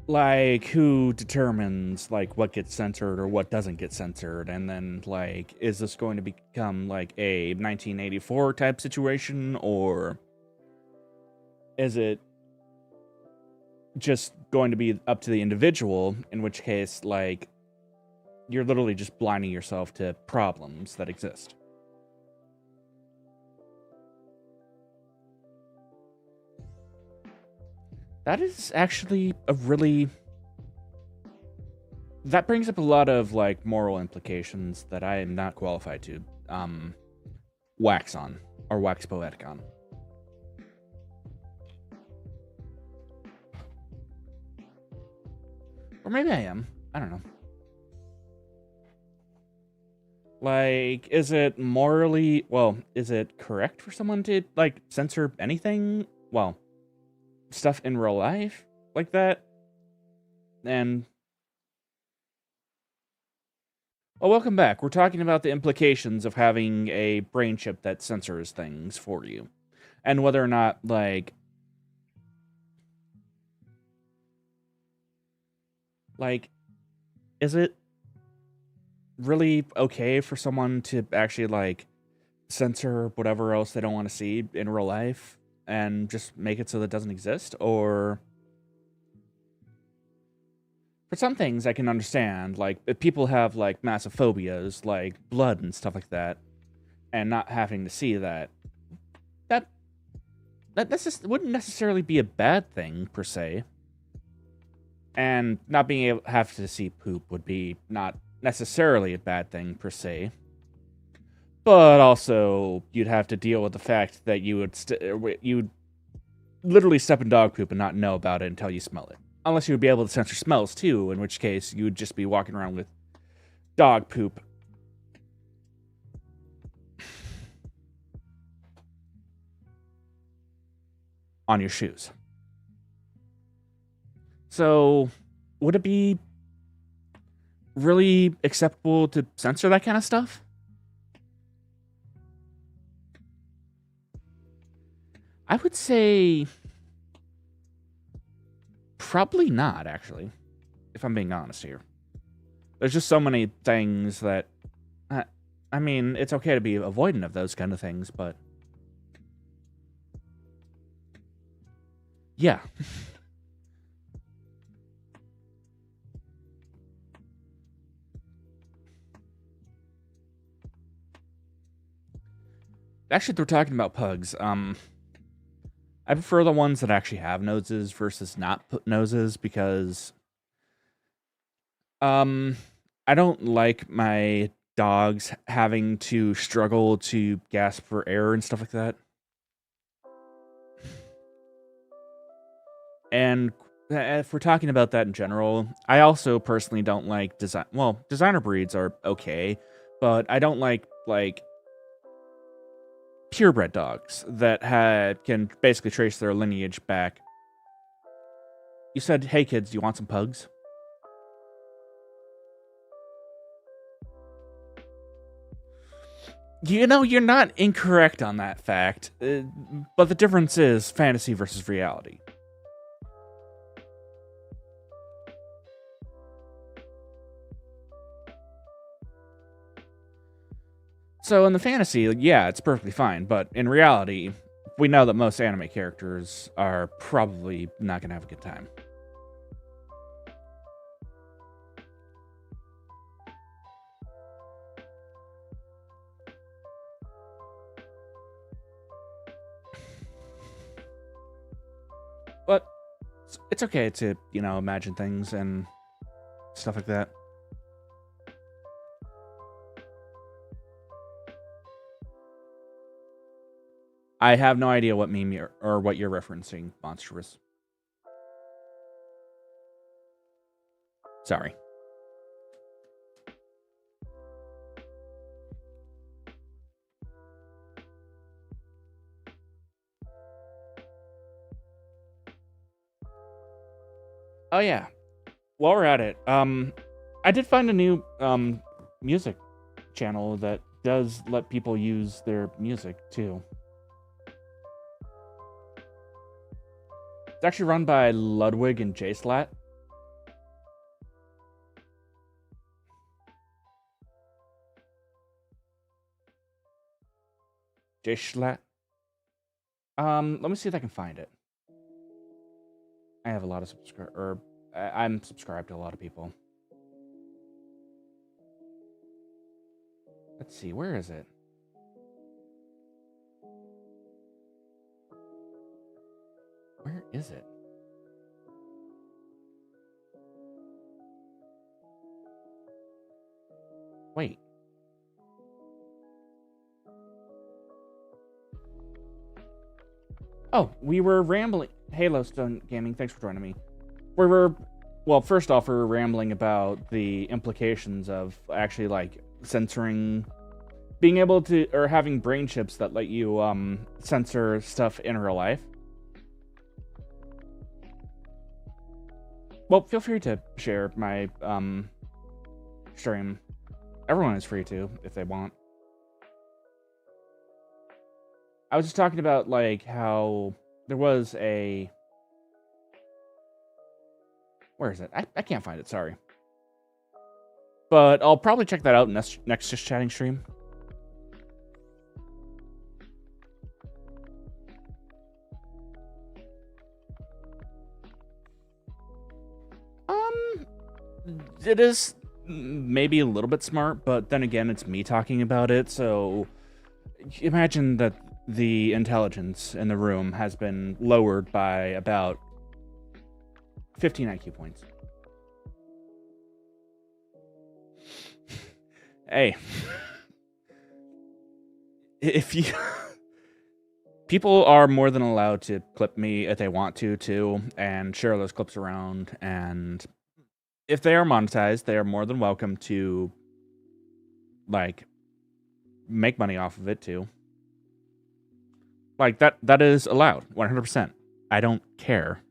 Like, who determines, like, what gets censored or what doesn't get censored? And then, like, is this going to become, like, a 1984 type situation? Or is it just going to be up to the individual? In which case, like, you're literally just blinding yourself to problems that exist. That is actually a really... That brings up a lot of, like, moral implications that I am not qualified to wax on, or wax poetic on. Or maybe I am. I don't know. Like, is it morally... Well, is it correct for someone to, like, censor anything? Well, stuff in real life like that? And... Oh, welcome back. We're talking about the implications of having a brain chip that censors things for you. And whether or not, like... Like, is it really okay for someone to actually, like, censor whatever else they don't want to see in real life and just make it so that it doesn't exist? Or... For some things I can understand, like, if people have, like, massive phobias, like blood and stuff like that, and not having to see that, that wouldn't necessarily be a bad thing, per se. And not being able to have to see poop would be not necessarily a bad thing, per se. But also, you'd have to deal with the fact that you would literally step in dog poop and not know about it until you smell it. Unless you would be able to censor smells, too, in which case you would just be walking around with dog poop on your shoes. So, would it be really acceptable to censor that kind of stuff? I would say... Probably not, actually, if I'm being honest here. There's just so many things that... I mean, it's okay to be avoidant of those kind of things, but... Yeah. Actually, we're talking about pugs. I prefer the ones that actually have noses versus not put noses because I don't like my dogs having to struggle to gasp for air and stuff like that. And if we're talking about that in general, I also personally don't like designer breeds are okay, but I don't like purebred dogs that can basically trace their lineage back. You said, "Hey kids, do you want some pugs?" You know, you're not incorrect on that fact, but the difference is fantasy versus reality. So in the fantasy, yeah, it's perfectly fine, but in reality, we know that most anime characters are probably not going to have a good time. But it's okay to, you know, imagine things and stuff like that. I have no idea what meme or what you're referencing, Monstrous. Sorry. Oh yeah. While we're at it, I did find a new music channel that does let people use their music too. It's actually run by Ludwig and JSlat. JSlat. Let me see if I can find it. I have a lot of I'm subscribed to a lot of people. Let's see, where is it? Where is it? Wait. Oh, we were rambling. Halo Stone Gaming, thanks for joining me. Well, first off, we were rambling about the implications of actually, like, censoring, being able to, or having brain chips that let you, censor stuff in real life. Well, feel free to share my, stream. Everyone is free to, if they want. I was just talking about, like, how there was a... Where is it? I can't find it, sorry. But I'll probably check that out next Just Chatting stream. It is maybe a little bit smart, but then again, it's me talking about it, so imagine that the intelligence in the room has been lowered by about 15 IQ points. Hey. If you... People are more than allowed to clip me if they want to, too, and share those clips around, and if they are monetized, they are more than welcome to, like, make money off of it, too. Like, that is allowed, 100%. I don't care.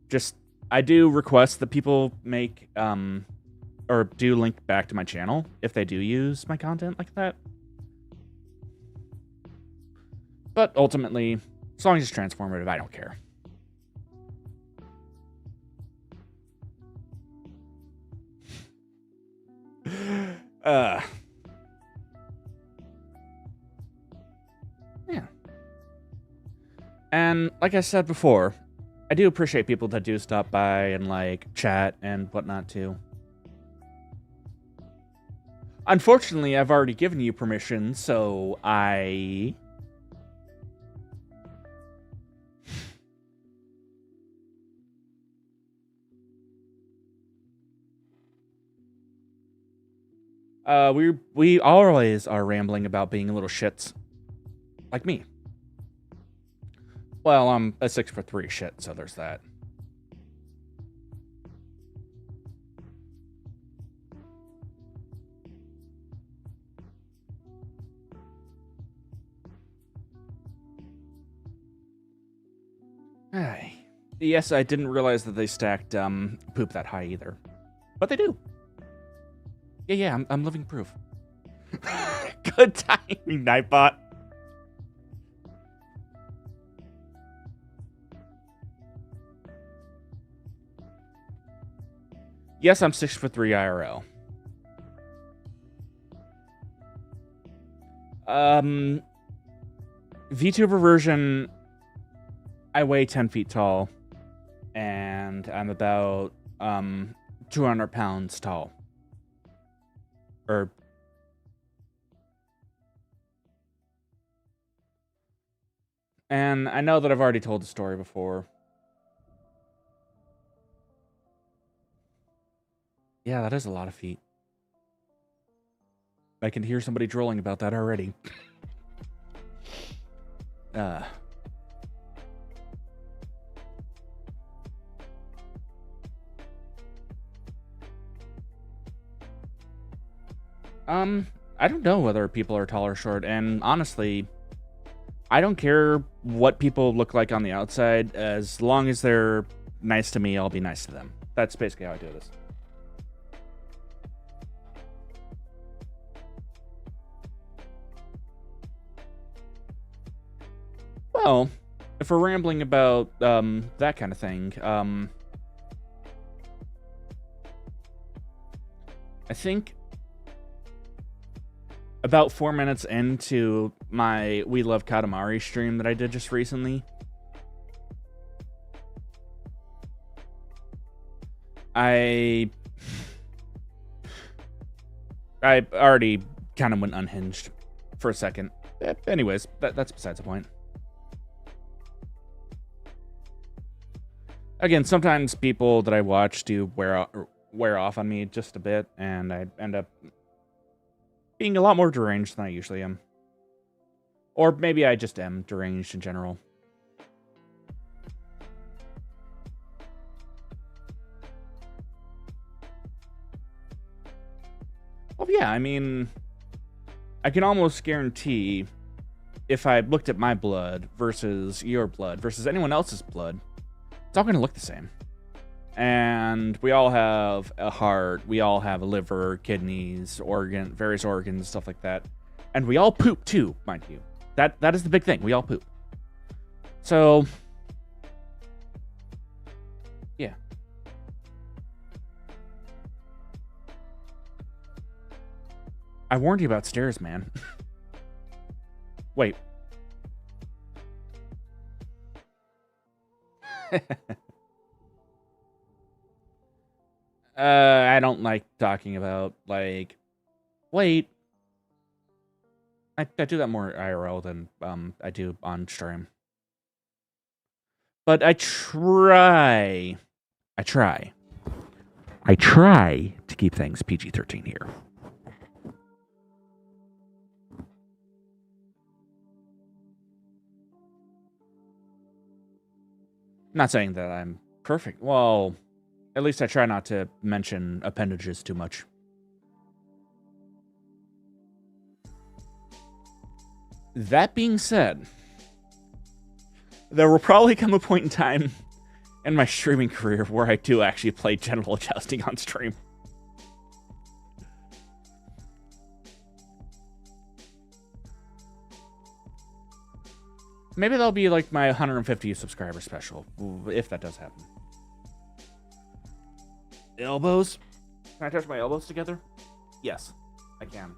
Just, I do request that people make, or do link back to my channel if they do use my content like that. But ultimately, as long as it's transformative, I don't care. Yeah. And like I said before, I do appreciate people that do stop by and, like, chat and whatnot, too. Unfortunately, I've already given you permission, so I... We always are rambling about being little shits. Like me. Well, I'm a 6'3" shit, so there's that. Yes, I didn't realize that they stacked poop that high either. But they do. Yeah, I'm living proof. Good timing, Nightbot. Yes, I'm 6'3" IRL. Vtuber version, I weigh 10 feet tall, and I'm about 200 pounds tall. And I know that I've already told the story before. Yeah, that is a lot of feet. I can hear somebody drooling about that already. I don't know whether people are tall or short, and honestly, I don't care what people look like on the outside. As long as they're nice to me, I'll be nice to them. That's basically how I do this. Well, if we're rambling about that kind of thing, I think about 4 minutes into my We Love Katamari stream that I did just recently, I already kind of went unhinged for a second. Anyways, that's besides the point. Again, sometimes people that I watch do wear off on me just a bit, and I end up being a lot more deranged than I usually am. Or maybe I just am deranged in general. Well, yeah, I mean, I can almost guarantee if I looked at my blood versus your blood versus anyone else's blood, it's all going to look the same. And we all have a heart, we all have a liver, kidneys, various organs, stuff like that. And we all poop too, mind you. That is the big thing. We all poop. So, yeah. I warned you about stairs, man. Wait. I don't like talking about, like... Wait. I do that more IRL than I do on stream. But I try to keep things PG-13 here. Not saying that I'm perfect. Well, at least I try not to mention appendages too much. That being said, there will probably come a point in time in my streaming career where I do actually play genital jousting on stream. Maybe that'll be like my 150 subscriber special, if that does happen. Elbows? Can I touch my elbows together? Yes, I can.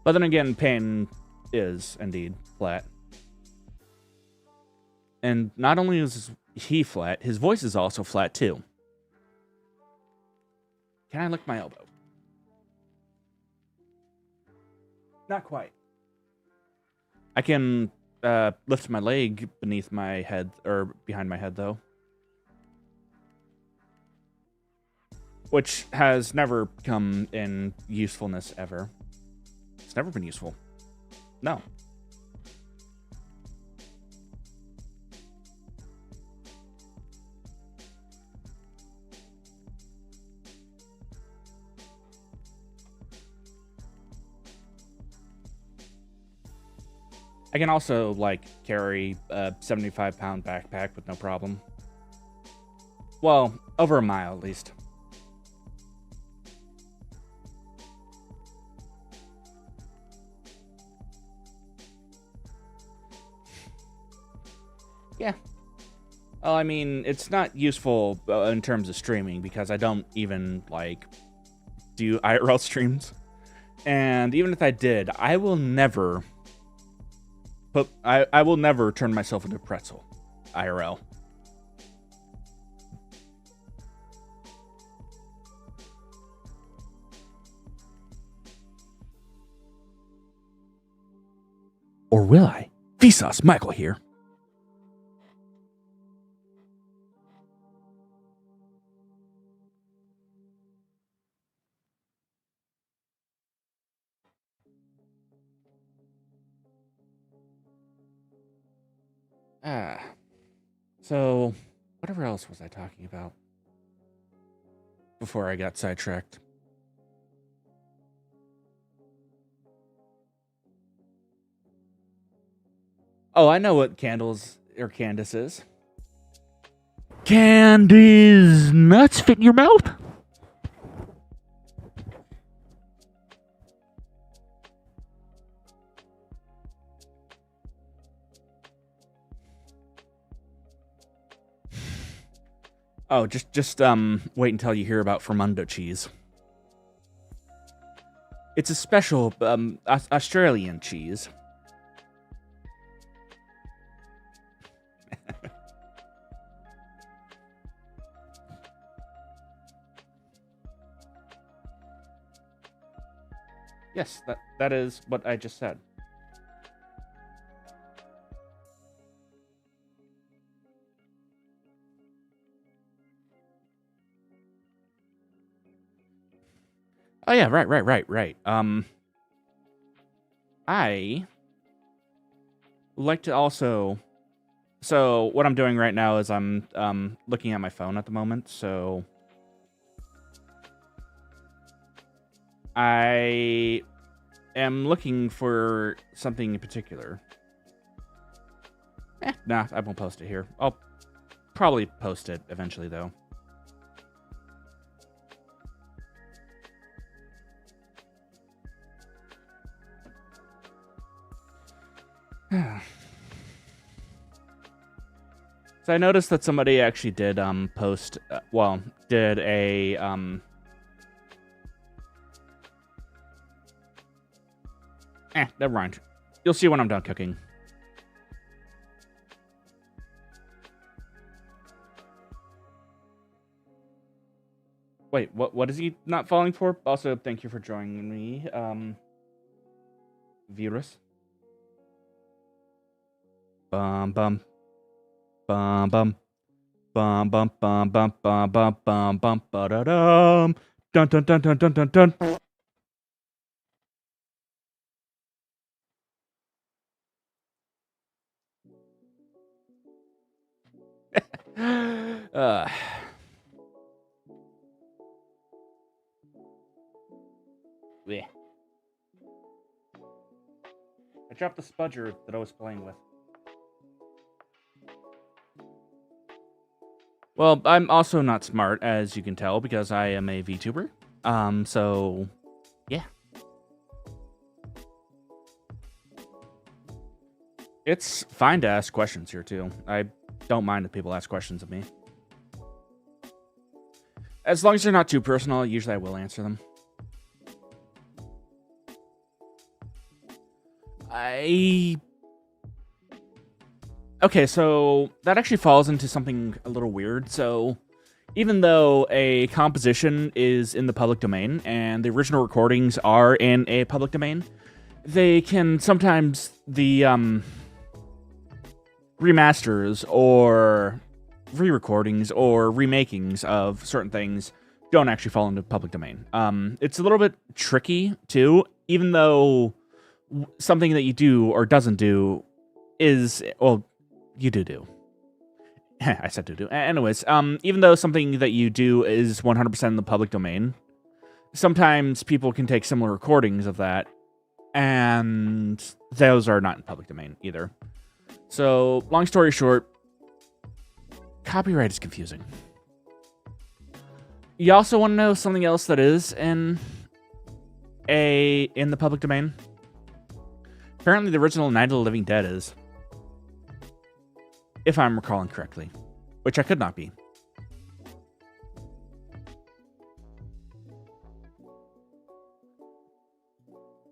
But then again, Payne is indeed flat. And not only is he flat, his voice is also flat too. Can I lick my elbow? Not quite. I can lift my leg beneath my head, or behind my head, though. Which has never come in usefulness ever. It's never been useful. No. I can also, like, carry a 75-pound backpack with no problem. Well, over a mile, at least. Yeah. Well, I mean, it's not useful in terms of streaming because I don't even, like, do IRL streams. And even if I did, I will never I will never turn myself into a pretzel IRL. Or will I? Vsauce Michael here. So, whatever else was I talking about before I got sidetracked? Oh, I know what Candles or Candace is. Candy's nuts fit in your mouth? Oh, just wait until you hear about Fermundo cheese. It's a special Australian cheese. Yes, that is what I just said. Oh yeah, right. I like to also. So what I'm doing right now is I'm looking at my phone at the moment. So I am looking for something in particular. Nah, I won't post it here. I'll probably post it eventually, though. So I noticed that somebody actually did post, did a never mind. You'll see when I'm done cooking. Wait, what is he not falling for? Also, thank you for joining me, Virus. Bum bum bum bum bum bum bum bum bum bum bum bum ba da dum dun dun dun dun dun dun dun. Bleh. I dropped the spudger that I was playing with. Well, I'm also not smart, as you can tell, because I am a VTuber. So, yeah. It's fine to ask questions here, too. I don't mind if people ask questions of me. As long as they're not too personal, usually I will answer them. Okay, so that actually falls into something a little weird. So even though a composition is in the public domain and the original recordings are in a public domain, they can sometimes, the remasters or re-recordings or remakings of certain things don't actually fall into public domain. It's a little bit tricky too, even though something that you do or doesn't do is, well, you do. I said do. Anyways, even though something that you do is 100% in the public domain, sometimes people can take similar recordings of that and those are not in public domain either. So, long story short, copyright is confusing. You also want to know something else that is in the public domain? Apparently the original Night of the Living Dead is. If I'm recalling correctly. Which I could not be.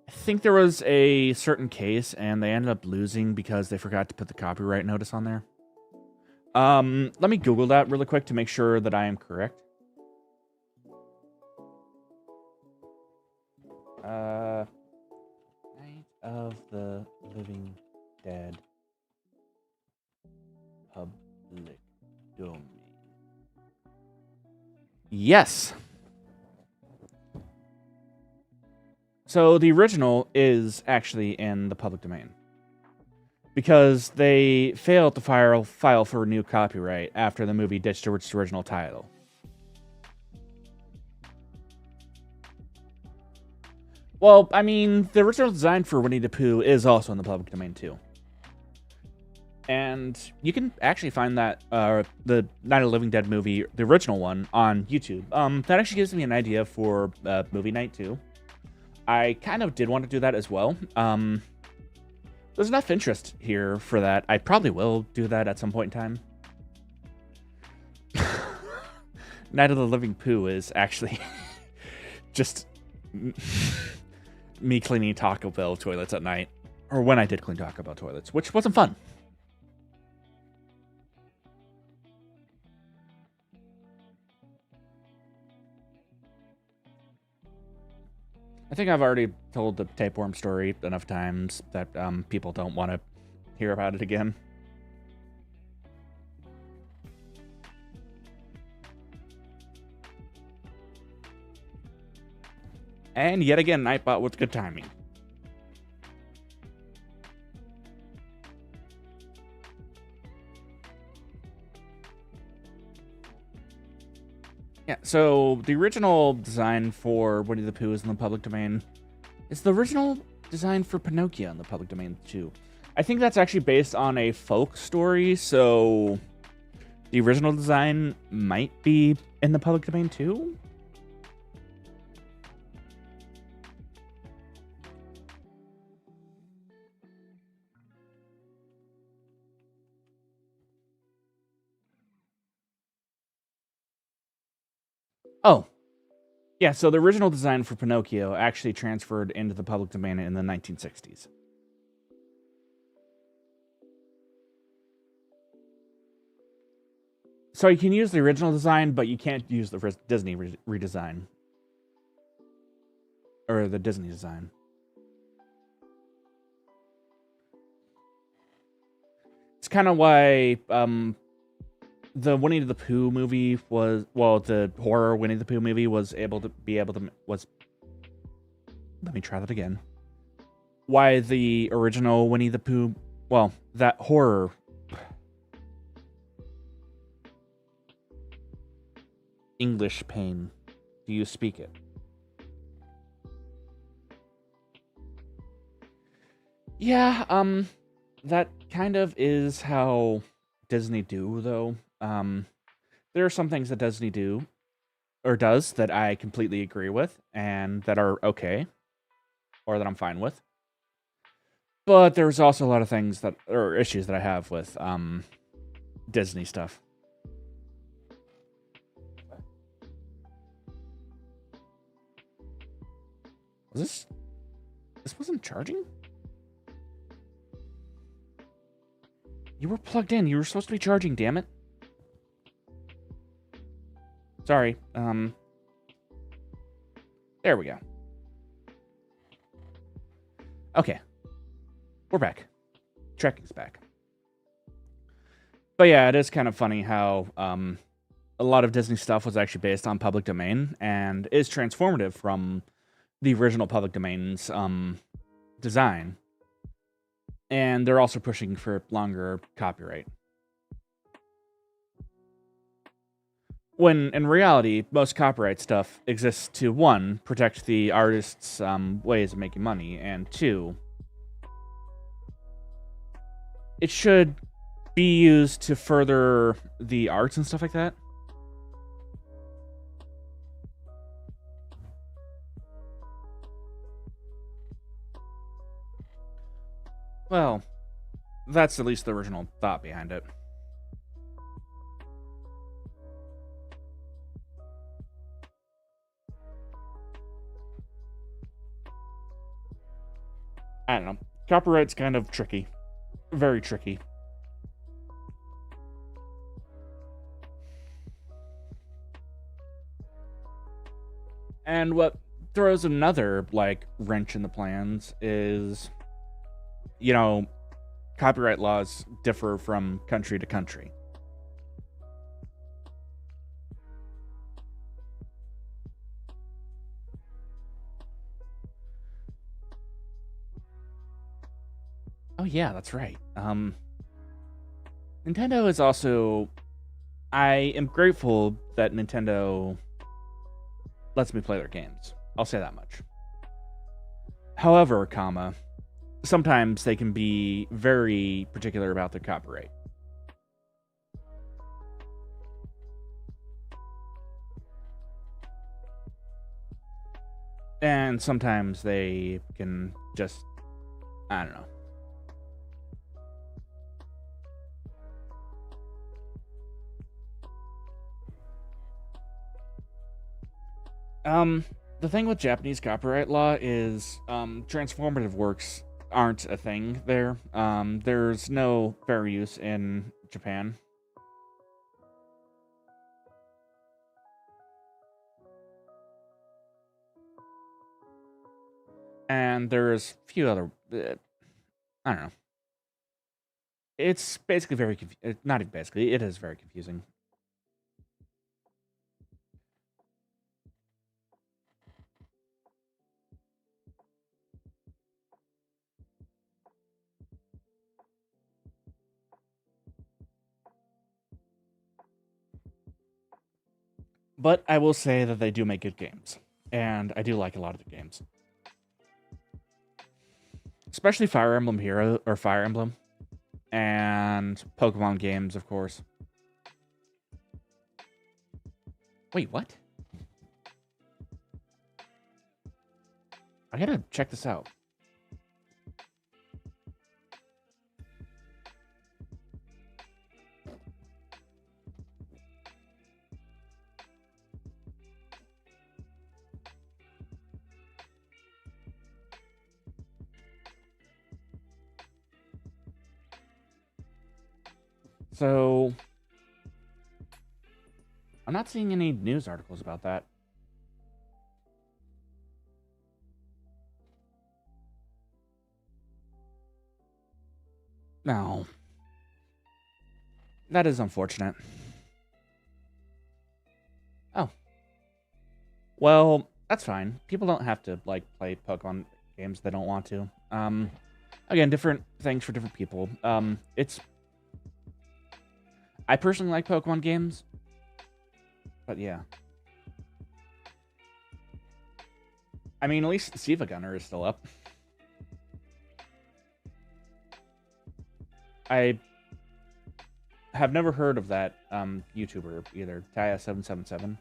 I think there was a certain case and they ended up losing because they forgot to put the copyright notice on there. Let me Google that really quick to make sure that I am correct. Night of the Living Dead public domain. Yes. So the original is actually in the public domain. Because they failed to file for a new copyright after the movie ditched its original title. Well, I mean, the original design for Winnie the Pooh is also in the public domain, too. And you can actually find that, the Night of the Living Dead movie, the original one, on YouTube. That actually gives me an idea for movie night, too. I kind of did want to do that as well. There's enough interest here for that. I probably will do that at some point in time. Night of the Living Pooh is actually just me cleaning Taco Bell toilets at night. Or when I did clean Taco Bell toilets, which wasn't fun. I think I've already told the tapeworm story enough times that people don't want to hear about it again. And yet again, Nightbot with good timing. Yeah, so the original design for Winnie the Pooh is in the public domain. Is the original design for Pinocchio in the public domain too? I think that's actually based on a folk story, so the original design might be in the public domain too? Oh. Yeah, so the original design for Pinocchio actually transferred into the public domain in the 1960s. So you can use the original design, but you can't use the Disney redesign. Or the Disney design. It's kind of why the Winnie the Pooh movie was, well, the horror Winnie the Pooh movie was let me try that again. Why the original Winnie the Pooh, well, that horror. English Payne. Do you speak it? Yeah, that kind of is how Disney do, though. There are some things that Disney do, or does, that I completely agree with, and that are okay, or that I'm fine with. But there's also a lot of things that, or issues that I have with, Disney stuff. Was this wasn't charging? You were plugged in. You were supposed to be charging, damn it. Sorry. There we go. Okay. We're back. Tracking's back. But yeah, it is kind of funny how a lot of Disney stuff was actually based on public domain and is transformative from the original public domain's design. And they're also pushing for longer copyright. When in reality, most copyright stuff exists to, one, protect the artist's ways of making money, and two, it should be used to further the arts and stuff like that. Well, that's at least the original thought behind it. I don't know. Copyright's kind of tricky. Very tricky. And what throws another, like, wrench in the plans is, you know, copyright laws differ from country to country. Oh yeah, that's right. Nintendo is also... I am grateful that Nintendo lets me play their games. I'll say that much. However, sometimes they can be very particular about their copyright. And sometimes they can just... I don't know. The thing with Japanese copyright law is, transformative works aren't a thing there. There's no fair use in Japan. And there's a few other, I don't know. It's basically very, not even basically, it is very confusing. But I will say that they do make good games. And I do like a lot of the games. Especially Fire Emblem Hero, or Fire Emblem. And Pokemon games, of course. Wait, what? I gotta check this out. So, I'm not seeing any news articles about that. No. That is unfortunate. Oh. Well, that's fine. People don't have to, like, play Pokemon games they don't want to. Again, different things for different people. I personally like Pokemon games. But yeah. I mean, at least Siva Gunner is still up. I have never heard of that YouTuber either. Taya777.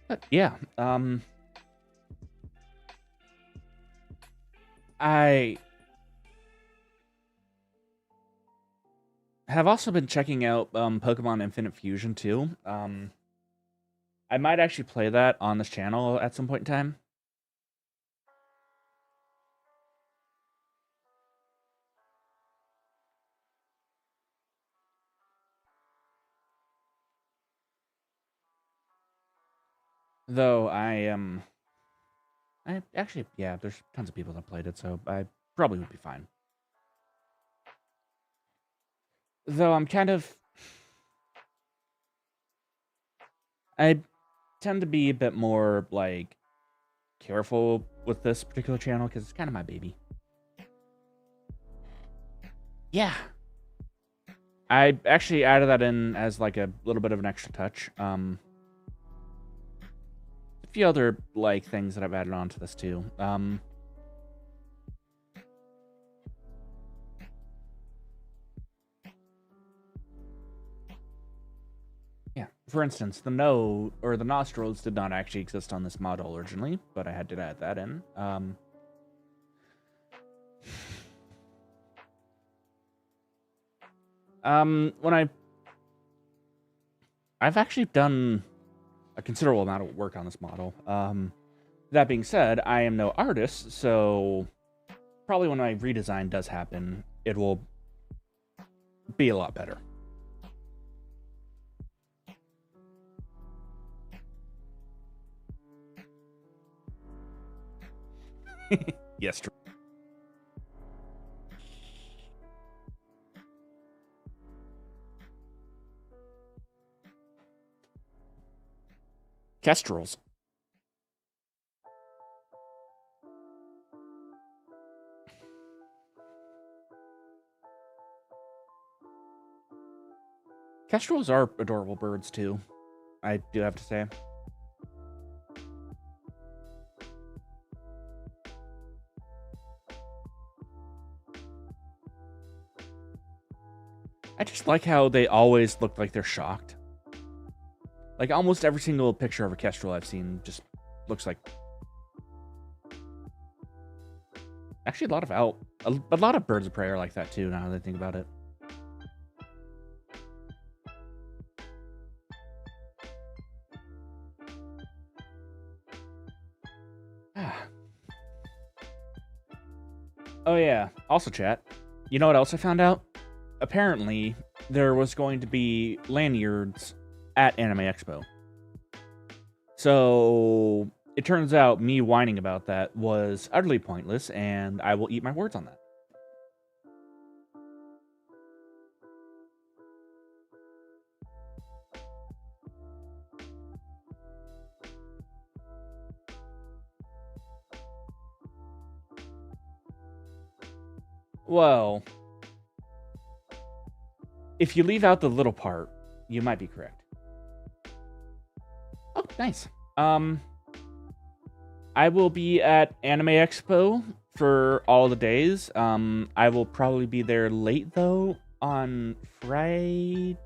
But yeah, I have also been checking out Pokemon Infinite Fusion too. I might actually play that on this channel at some point in time. Though I actually, yeah, there's tons of people that played it, so I probably would be fine. Though I'm kind of... I tend to be a bit more, like, careful with this particular channel because it's kind of my baby. Yeah. I actually added that in as like a little bit of an extra touch. A few other like things that I've added onto this too. Yeah, for instance, the nose or the nostrils did not actually exist on this model originally, but I had to add that in. When I've actually done a considerable amount of work on this model. That being said, I am no artist, so probably when my redesign does happen, it will be a lot better. Yes, true. Kestrels. Kestrels are adorable birds, too. I do have to say. I just like how they always look like they're shocked. Like, almost every single picture of a kestrel I've seen just looks like... Actually, a lot of birds of prey are like that, too, now that I think about it. Oh, yeah. Also, chat. You know what else I found out? Apparently, there was going to be lanyards at Anime Expo. So, it turns out me whining about that was utterly pointless, and I will eat my words on that. Well, if you leave out the little part, you might be correct. Oh, nice. I will be at Anime Expo for all the days. I will probably be there late, though, on Saturday.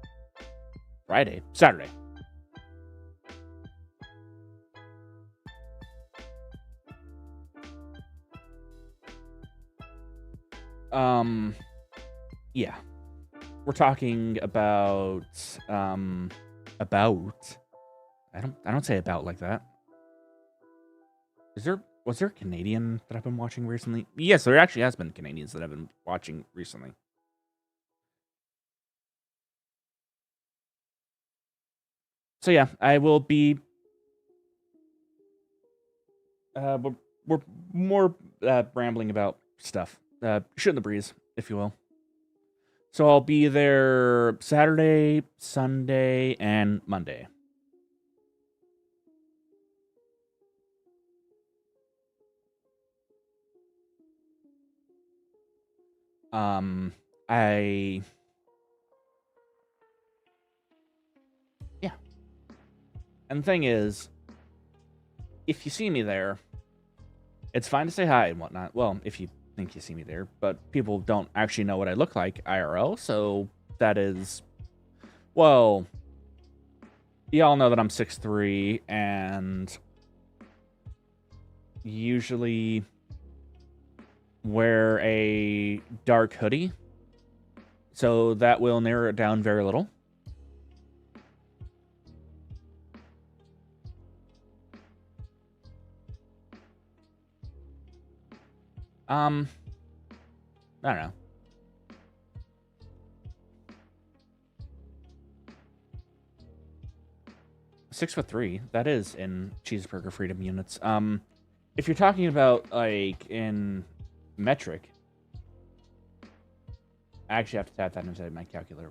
Yeah. We're talking about, I don't say about like that. Was there a Canadian that I've been watching recently? Yes, there actually has been Canadians that I've been watching recently. So yeah, I will be, we're more rambling about stuff. Shooting the breeze, if you will. So I'll be there Saturday, Sunday, and Monday. Yeah. And the thing is, if you see me there, it's fine to say hi and whatnot. Well, if you think you see me there, but people don't actually know what I look like IRL, so that is, well, y'all know that I'm 6'3", and usually wear a dark hoodie, so that will narrow it down very little. I don't know. $6'3", that is in cheeseburger freedom units. If you're talking about like in metric, I actually have to tap that inside my calculator.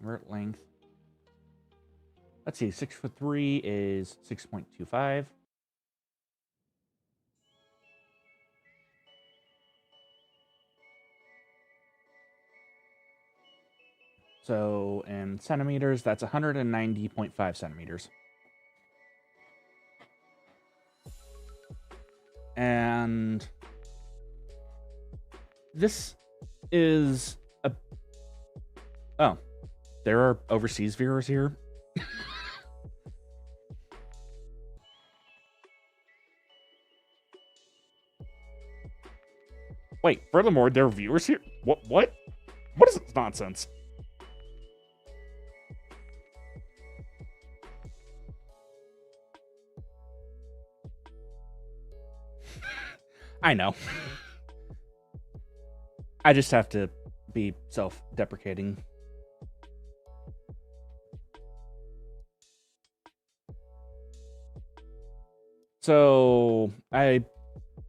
Vert length. Let's see, 6'3" is 6.25. So in centimeters, that's 190.5 centimeters. And this is a... Oh, there are overseas viewers here. Wait, furthermore, there are viewers here? What? What is this nonsense? I know. I just have to be self-deprecating. So, I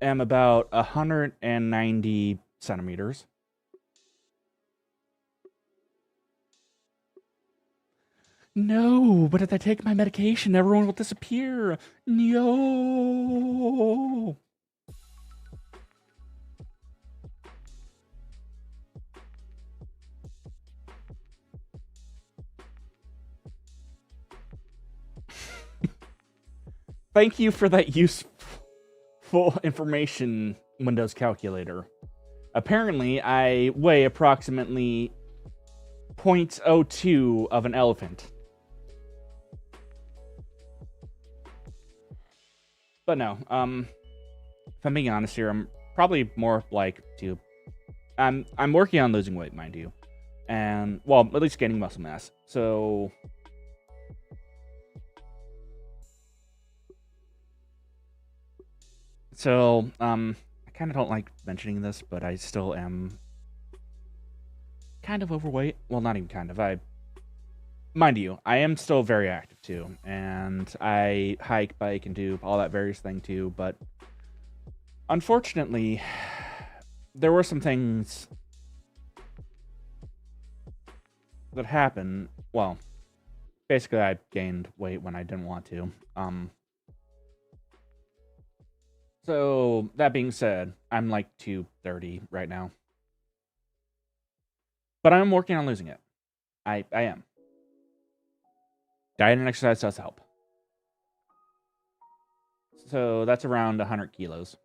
am about 190 centimeters. No, but if I take my medication, everyone will disappear. No. Thank you for that useful information, Windows calculator. Apparently, I weigh approximately 0.02 of an elephant. But no, if I'm being honest here, I'm probably more like to... I'm working on losing weight, mind you. And, well, at least gaining muscle mass. So... I kind of don't like mentioning this, but I still am kind of overweight. Well, not even kind of. Mind you, I am still very active too, and I hike, bike, and do all that various thing too, but unfortunately, there were some things that happened. Well, basically, I gained weight when I didn't want to. So, that being said, I'm like 230 right now. But I'm working on losing it. I am. Diet and exercise does help. So, that's around 100 kilos.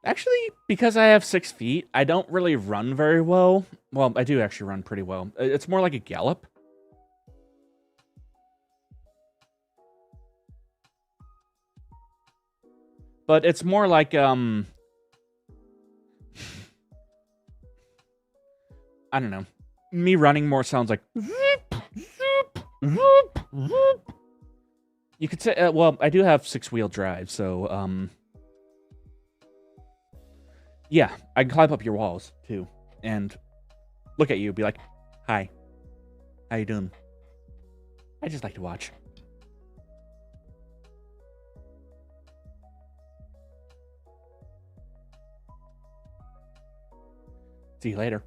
Actually, because I have 6 feet, I don't really run very well. Well, I do actually run pretty well. It's more like a gallop. But it's more like, I don't know. Me running more sounds like... You could say, well, I do have 6-wheel drive, so, yeah, I can climb up your walls, too. And look at you, be like, hi. How you doing? I just like to watch. See you later.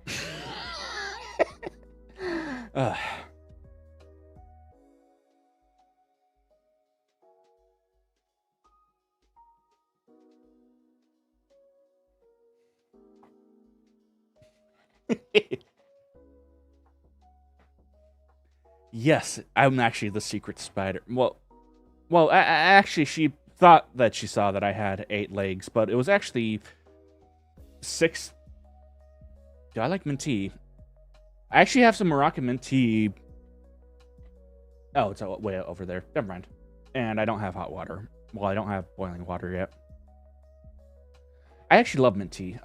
Yes, I'm actually the secret spider. Well, actually, she thought that she saw that I had 8 legs, but it was actually 6. Do I like mint tea? I actually have some Moroccan mint tea. Oh, it's way over there. Never mind. And I don't have hot water. Well, I don't have boiling water yet. I actually love mint tea.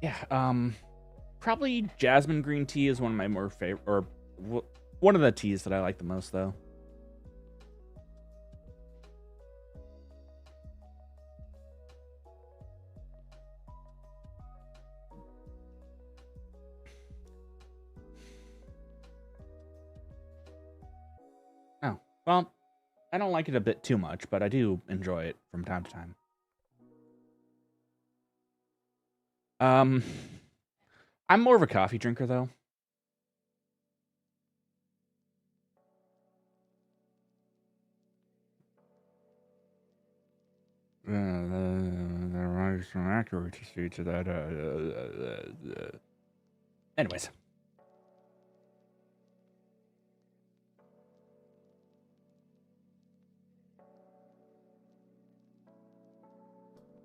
Yeah, probably jasmine green tea is one of my more favorite, or one of the teas that I like the most, though. Well, I don't like it a bit too much, but I do enjoy it from time to time. I'm more of a coffee drinker, though. There is some accuracy to that. Anyways.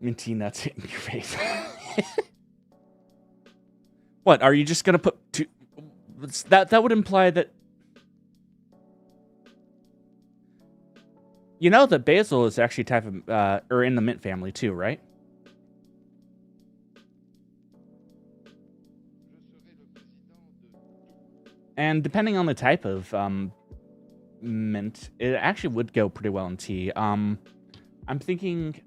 Minty nuts hitting your face. What, are you just gonna put two... That would imply that... You know that basil is actually a type of... or in the mint family too, right? And depending on the type of mint, it actually would go pretty well in tea. I'm thinking...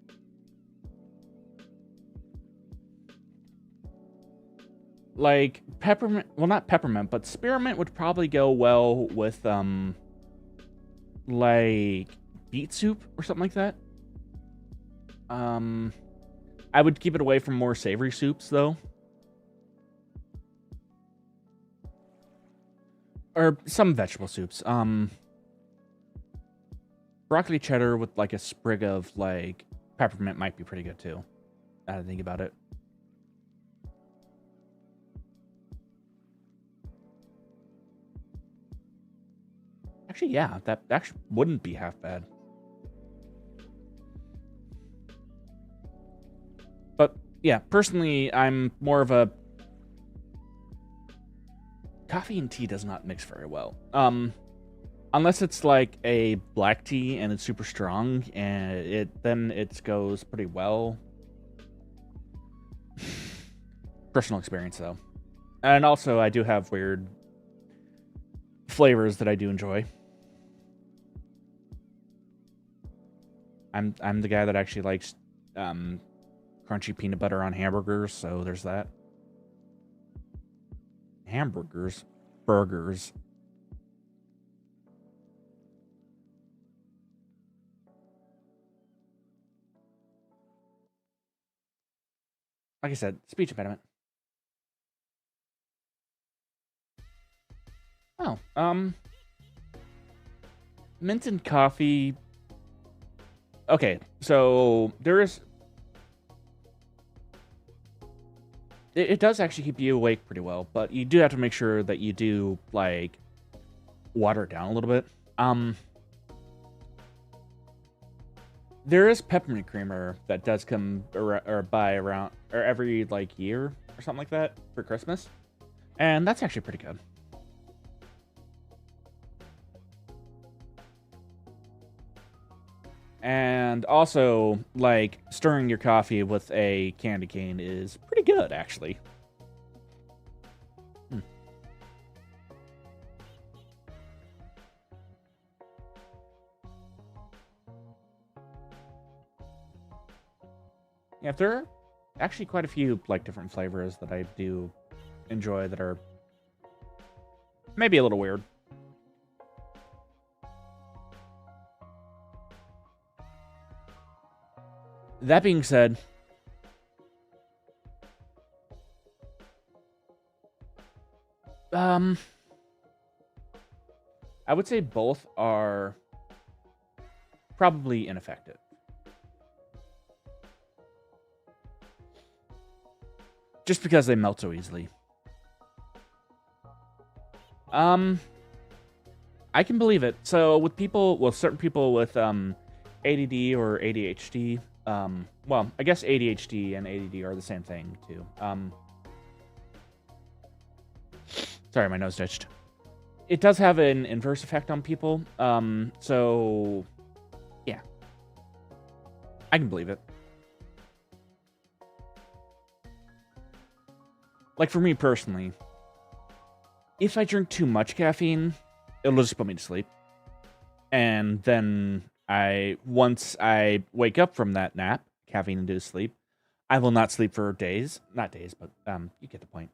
Like, peppermint... Well, not peppermint, but spearmint would probably go well with, like, beet soup or something like that. I would keep it away from more savory soups, though. Or some vegetable soups. Broccoli cheddar with, like, a sprig of, like, peppermint might be pretty good, too. Now that I think about it. Actually, yeah, that actually wouldn't be half bad. But, yeah, personally, I'm more of a... Coffee and tea does not mix very well. Unless it's like a black tea and it's super strong, and then it goes pretty well. Personal experience, though. And also, I do have weird flavors that I do enjoy. I'm the guy that actually likes crunchy peanut butter on hamburgers, so there's that. Hamburgers. Burgers. Like I said, speech impediment. Oh, mint and coffee. Okay, so there is... It does actually keep you awake pretty well, but you do have to make sure that you do, like, water it down a little bit. There is peppermint creamer that does come by around, or every, like, year or something like that for Christmas. And that's actually pretty good. And also, like, stirring your coffee with a candy cane is pretty good, actually. Yeah, there are actually quite a few, like, different flavors that I do enjoy that are maybe a little weird. That being said, I would say both are probably ineffective. Just because they melt so easily. I can believe it. So with people, well, certain people with ADD or ADHD, well, I guess ADHD and ADD are the same thing too. Sorry, my nose itched. It does have an inverse effect on people. So yeah, I can believe it. Like for me personally, if I drink too much caffeine, it'll just put me to sleep. And then once I wake up from that nap, caffeine-induced sleep, I will not sleep for days. Not days, but you get the point.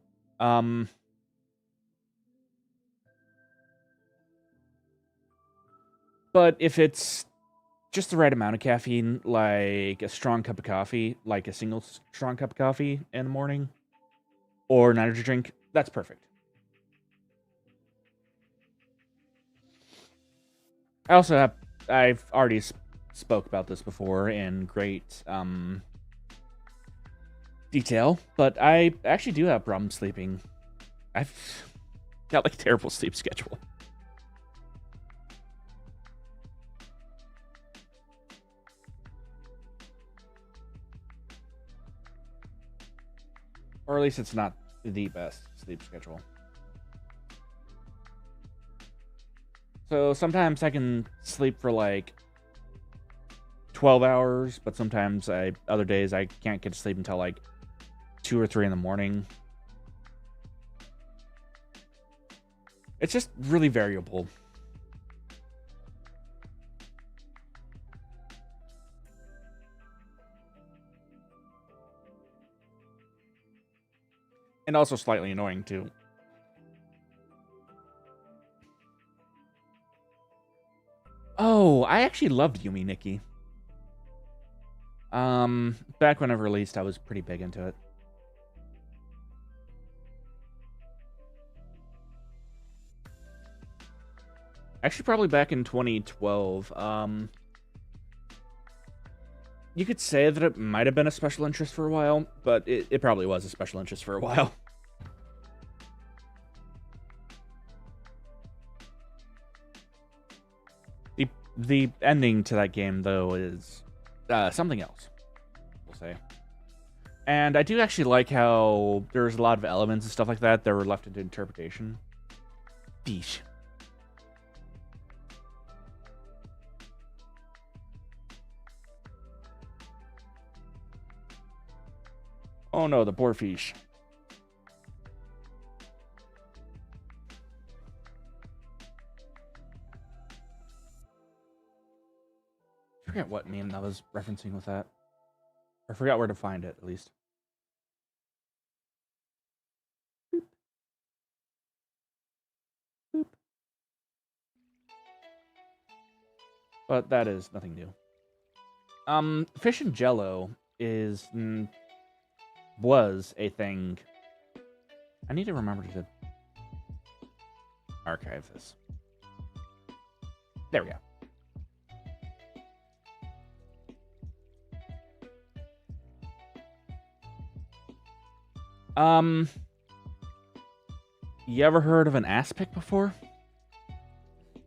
But if it's just the right amount of caffeine, like a strong cup of coffee, like a single strong cup of coffee in the morning, or an energy drink, that's perfect. I've already spoke about this before in great detail, but I actually do have problems sleeping. I've got like a terrible sleep schedule. Or at least it's not the best sleep schedule. So sometimes I can sleep for like 12 hours, but sometimes other days I can't get to sleep until like 2 or 3 in the morning. It's just really variable. And also slightly annoying too. Oh, I actually loved Yumi Nikki. Back when it released, I was pretty big into it. Actually, probably back in 2012. You could say that it might have been a special interest for a while, but it probably was a special interest for a while. The ending to that game, though, is something else, we'll say. And I do actually like how there's a lot of elements and stuff like that were left into interpretation. Beesh. Oh no, the poor fish. I forget what meme I was referencing with that. I forgot where to find it, at least. Boop. Boop. But that is nothing new. Fish and Jello is was a thing. I need to remember to archive this. There we go. You ever heard of an aspic before?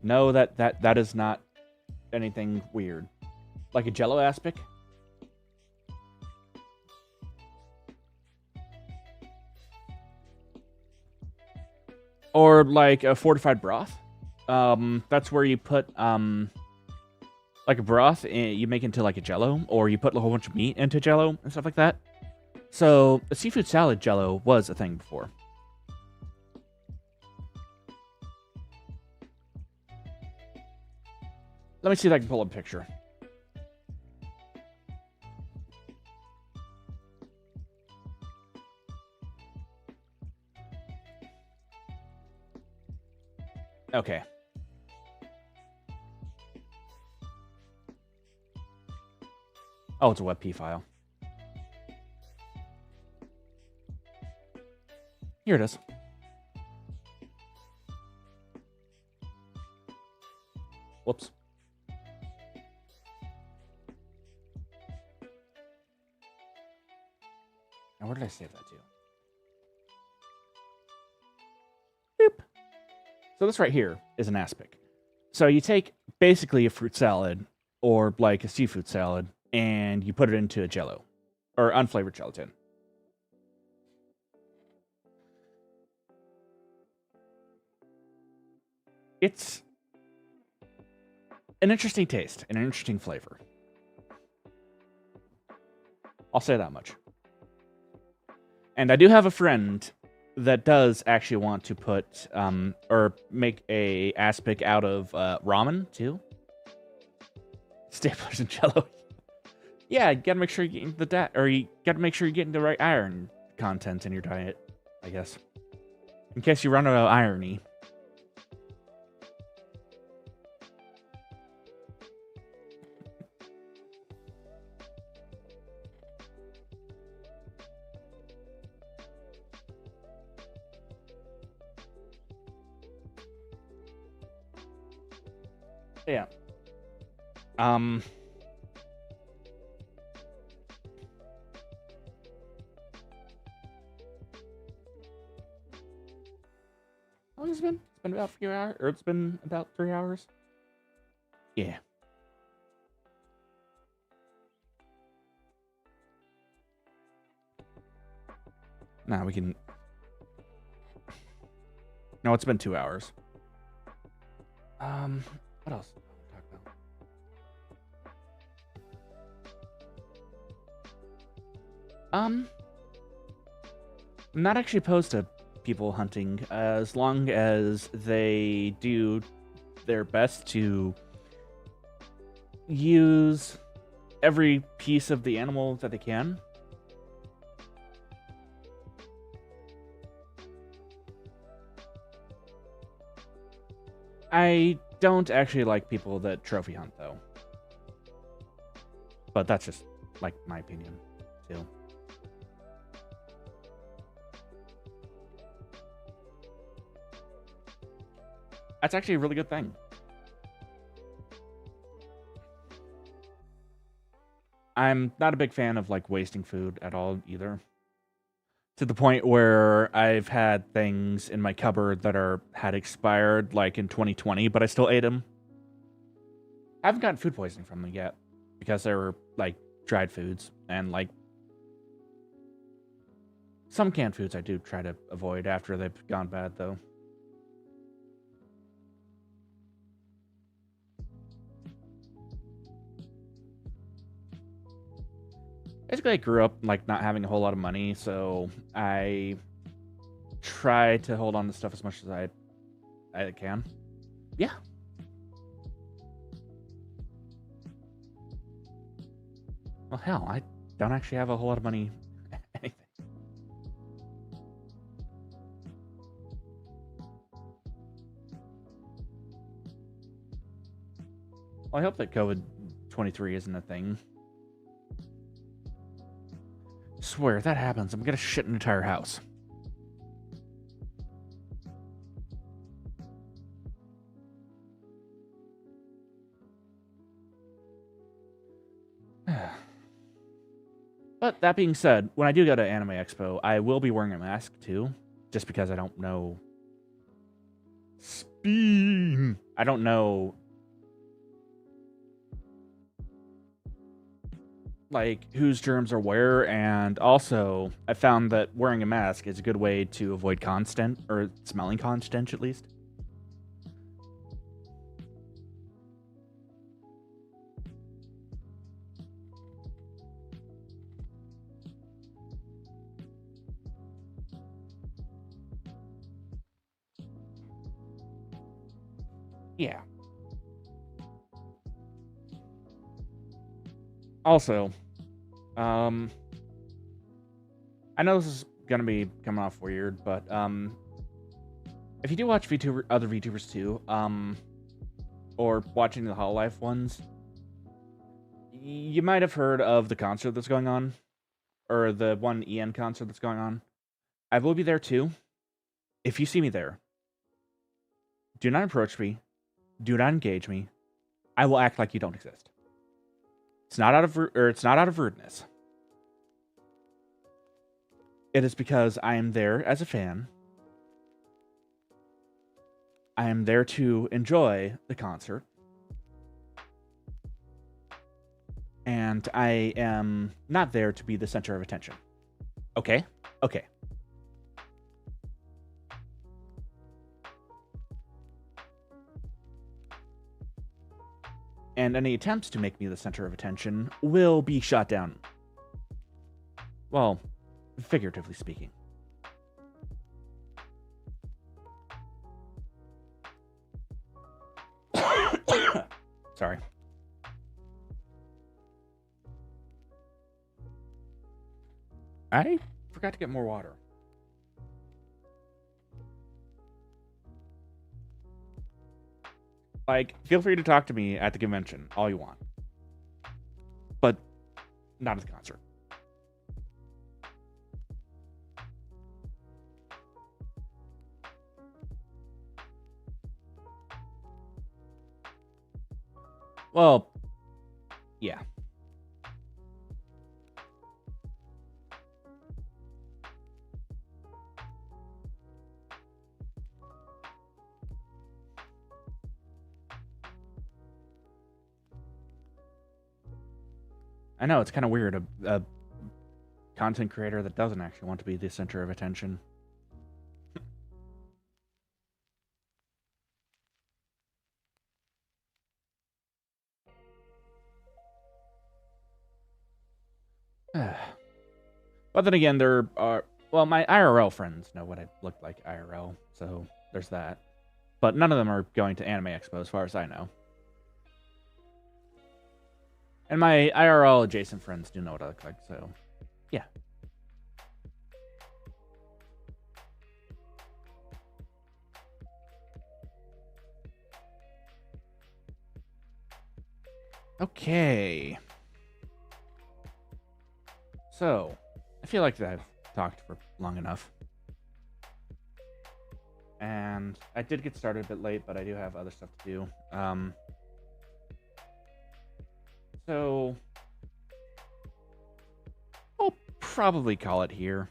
No, that is not anything weird. Like a Jello aspic? Or like a fortified broth. That's where you put like a broth you make into like a Jello, or you put a whole bunch of meat into Jello and stuff like that. So a seafood salad Jello was a thing before. Let me see if I can pull up a picture. Okay. Oh, it's a WebP file. Here it is. Whoops. Now, where did I save that to? Boop. So this right here is an aspic. So you take basically a fruit salad or like a seafood salad and you put it into a Jello or unflavored gelatin. It's an interesting taste and an interesting flavor. I'll say that much. And I do have a friend that does actually want to put or make a aspic out of ramen too. Staplers and Jello. Yeah, you gotta make sure you're getting you gotta make sure you're getting the right iron content in your diet, I guess. In case you run out of irony. Yeah. How long has it been? It's been about a few hours, or it's been about 3 hours. Yeah. Now we can. No, it's been 2 hours. What else? Talk about? I'm not actually opposed to people hunting as long as they do their best to use every piece of the animal that they can. I don't actually like people that trophy hunt, though. But that's just, like, my opinion, too. That's actually a really good thing. I'm not a big fan of, like, wasting food at all, either. To the point where I've had things in my cupboard that had expired, like, in 2020, but I still ate them. I haven't gotten food poisoning from them yet, because they were, like, dried foods, and, like, some canned foods I do try to avoid after they've gone bad, though. Basically, I grew up, like, not having a whole lot of money, so I try to hold on to stuff as much as I can. Yeah. Well, hell, I don't actually have a whole lot of money. Anything. Well, I hope that COVID-23 isn't a thing. Swear, if that happens, I'm gonna shit an entire house. But that being said, when I do go to Anime Expo, I will be wearing a mask too, just because I don't know. I don't know, like, whose germs are where, and also I found that wearing a mask is a good way to avoid constant, or smelling constant at least. Yeah. Also, I know this is gonna be coming off weird, but if you do watch other VTubers too, or watching the Hololive ones, you might have heard of the concert that's going on, or the one EN concert that's going on. I will be there too. If you see me there, do not approach me. Do not engage me. I will act like you don't exist. It's not out of rudeness. It is because I am there as a fan. I am there to enjoy the concert. And I am not there to be the center of attention. Okay? Okay. And any attempts to make me the center of attention will be shot down. Well, figuratively speaking. Sorry. I forgot to get more water. Like, feel free to talk to me at the convention all you want. But not at the concert. Well, yeah. I know, it's kind of weird, a content creator that doesn't actually want to be the center of attention. But then again, there are... Well, my IRL friends know what I look like IRL, so there's that. But none of them are going to Anime Expo, as far as I know. And my IRL adjacent friends do know what I look like, so... Yeah. Okay. So, I feel like I've talked for long enough. And I did get started a bit late, but I do have other stuff to do. So, I'll probably call it here,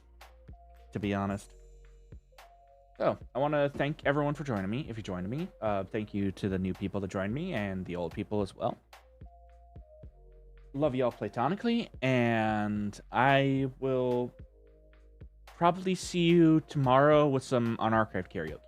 to be honest. So, I want to thank everyone for joining me, if you joined me. Thank you to the new people that joined me, and the old people as well. Love y'all platonically, and I will probably see you tomorrow with some unarchived karaoke.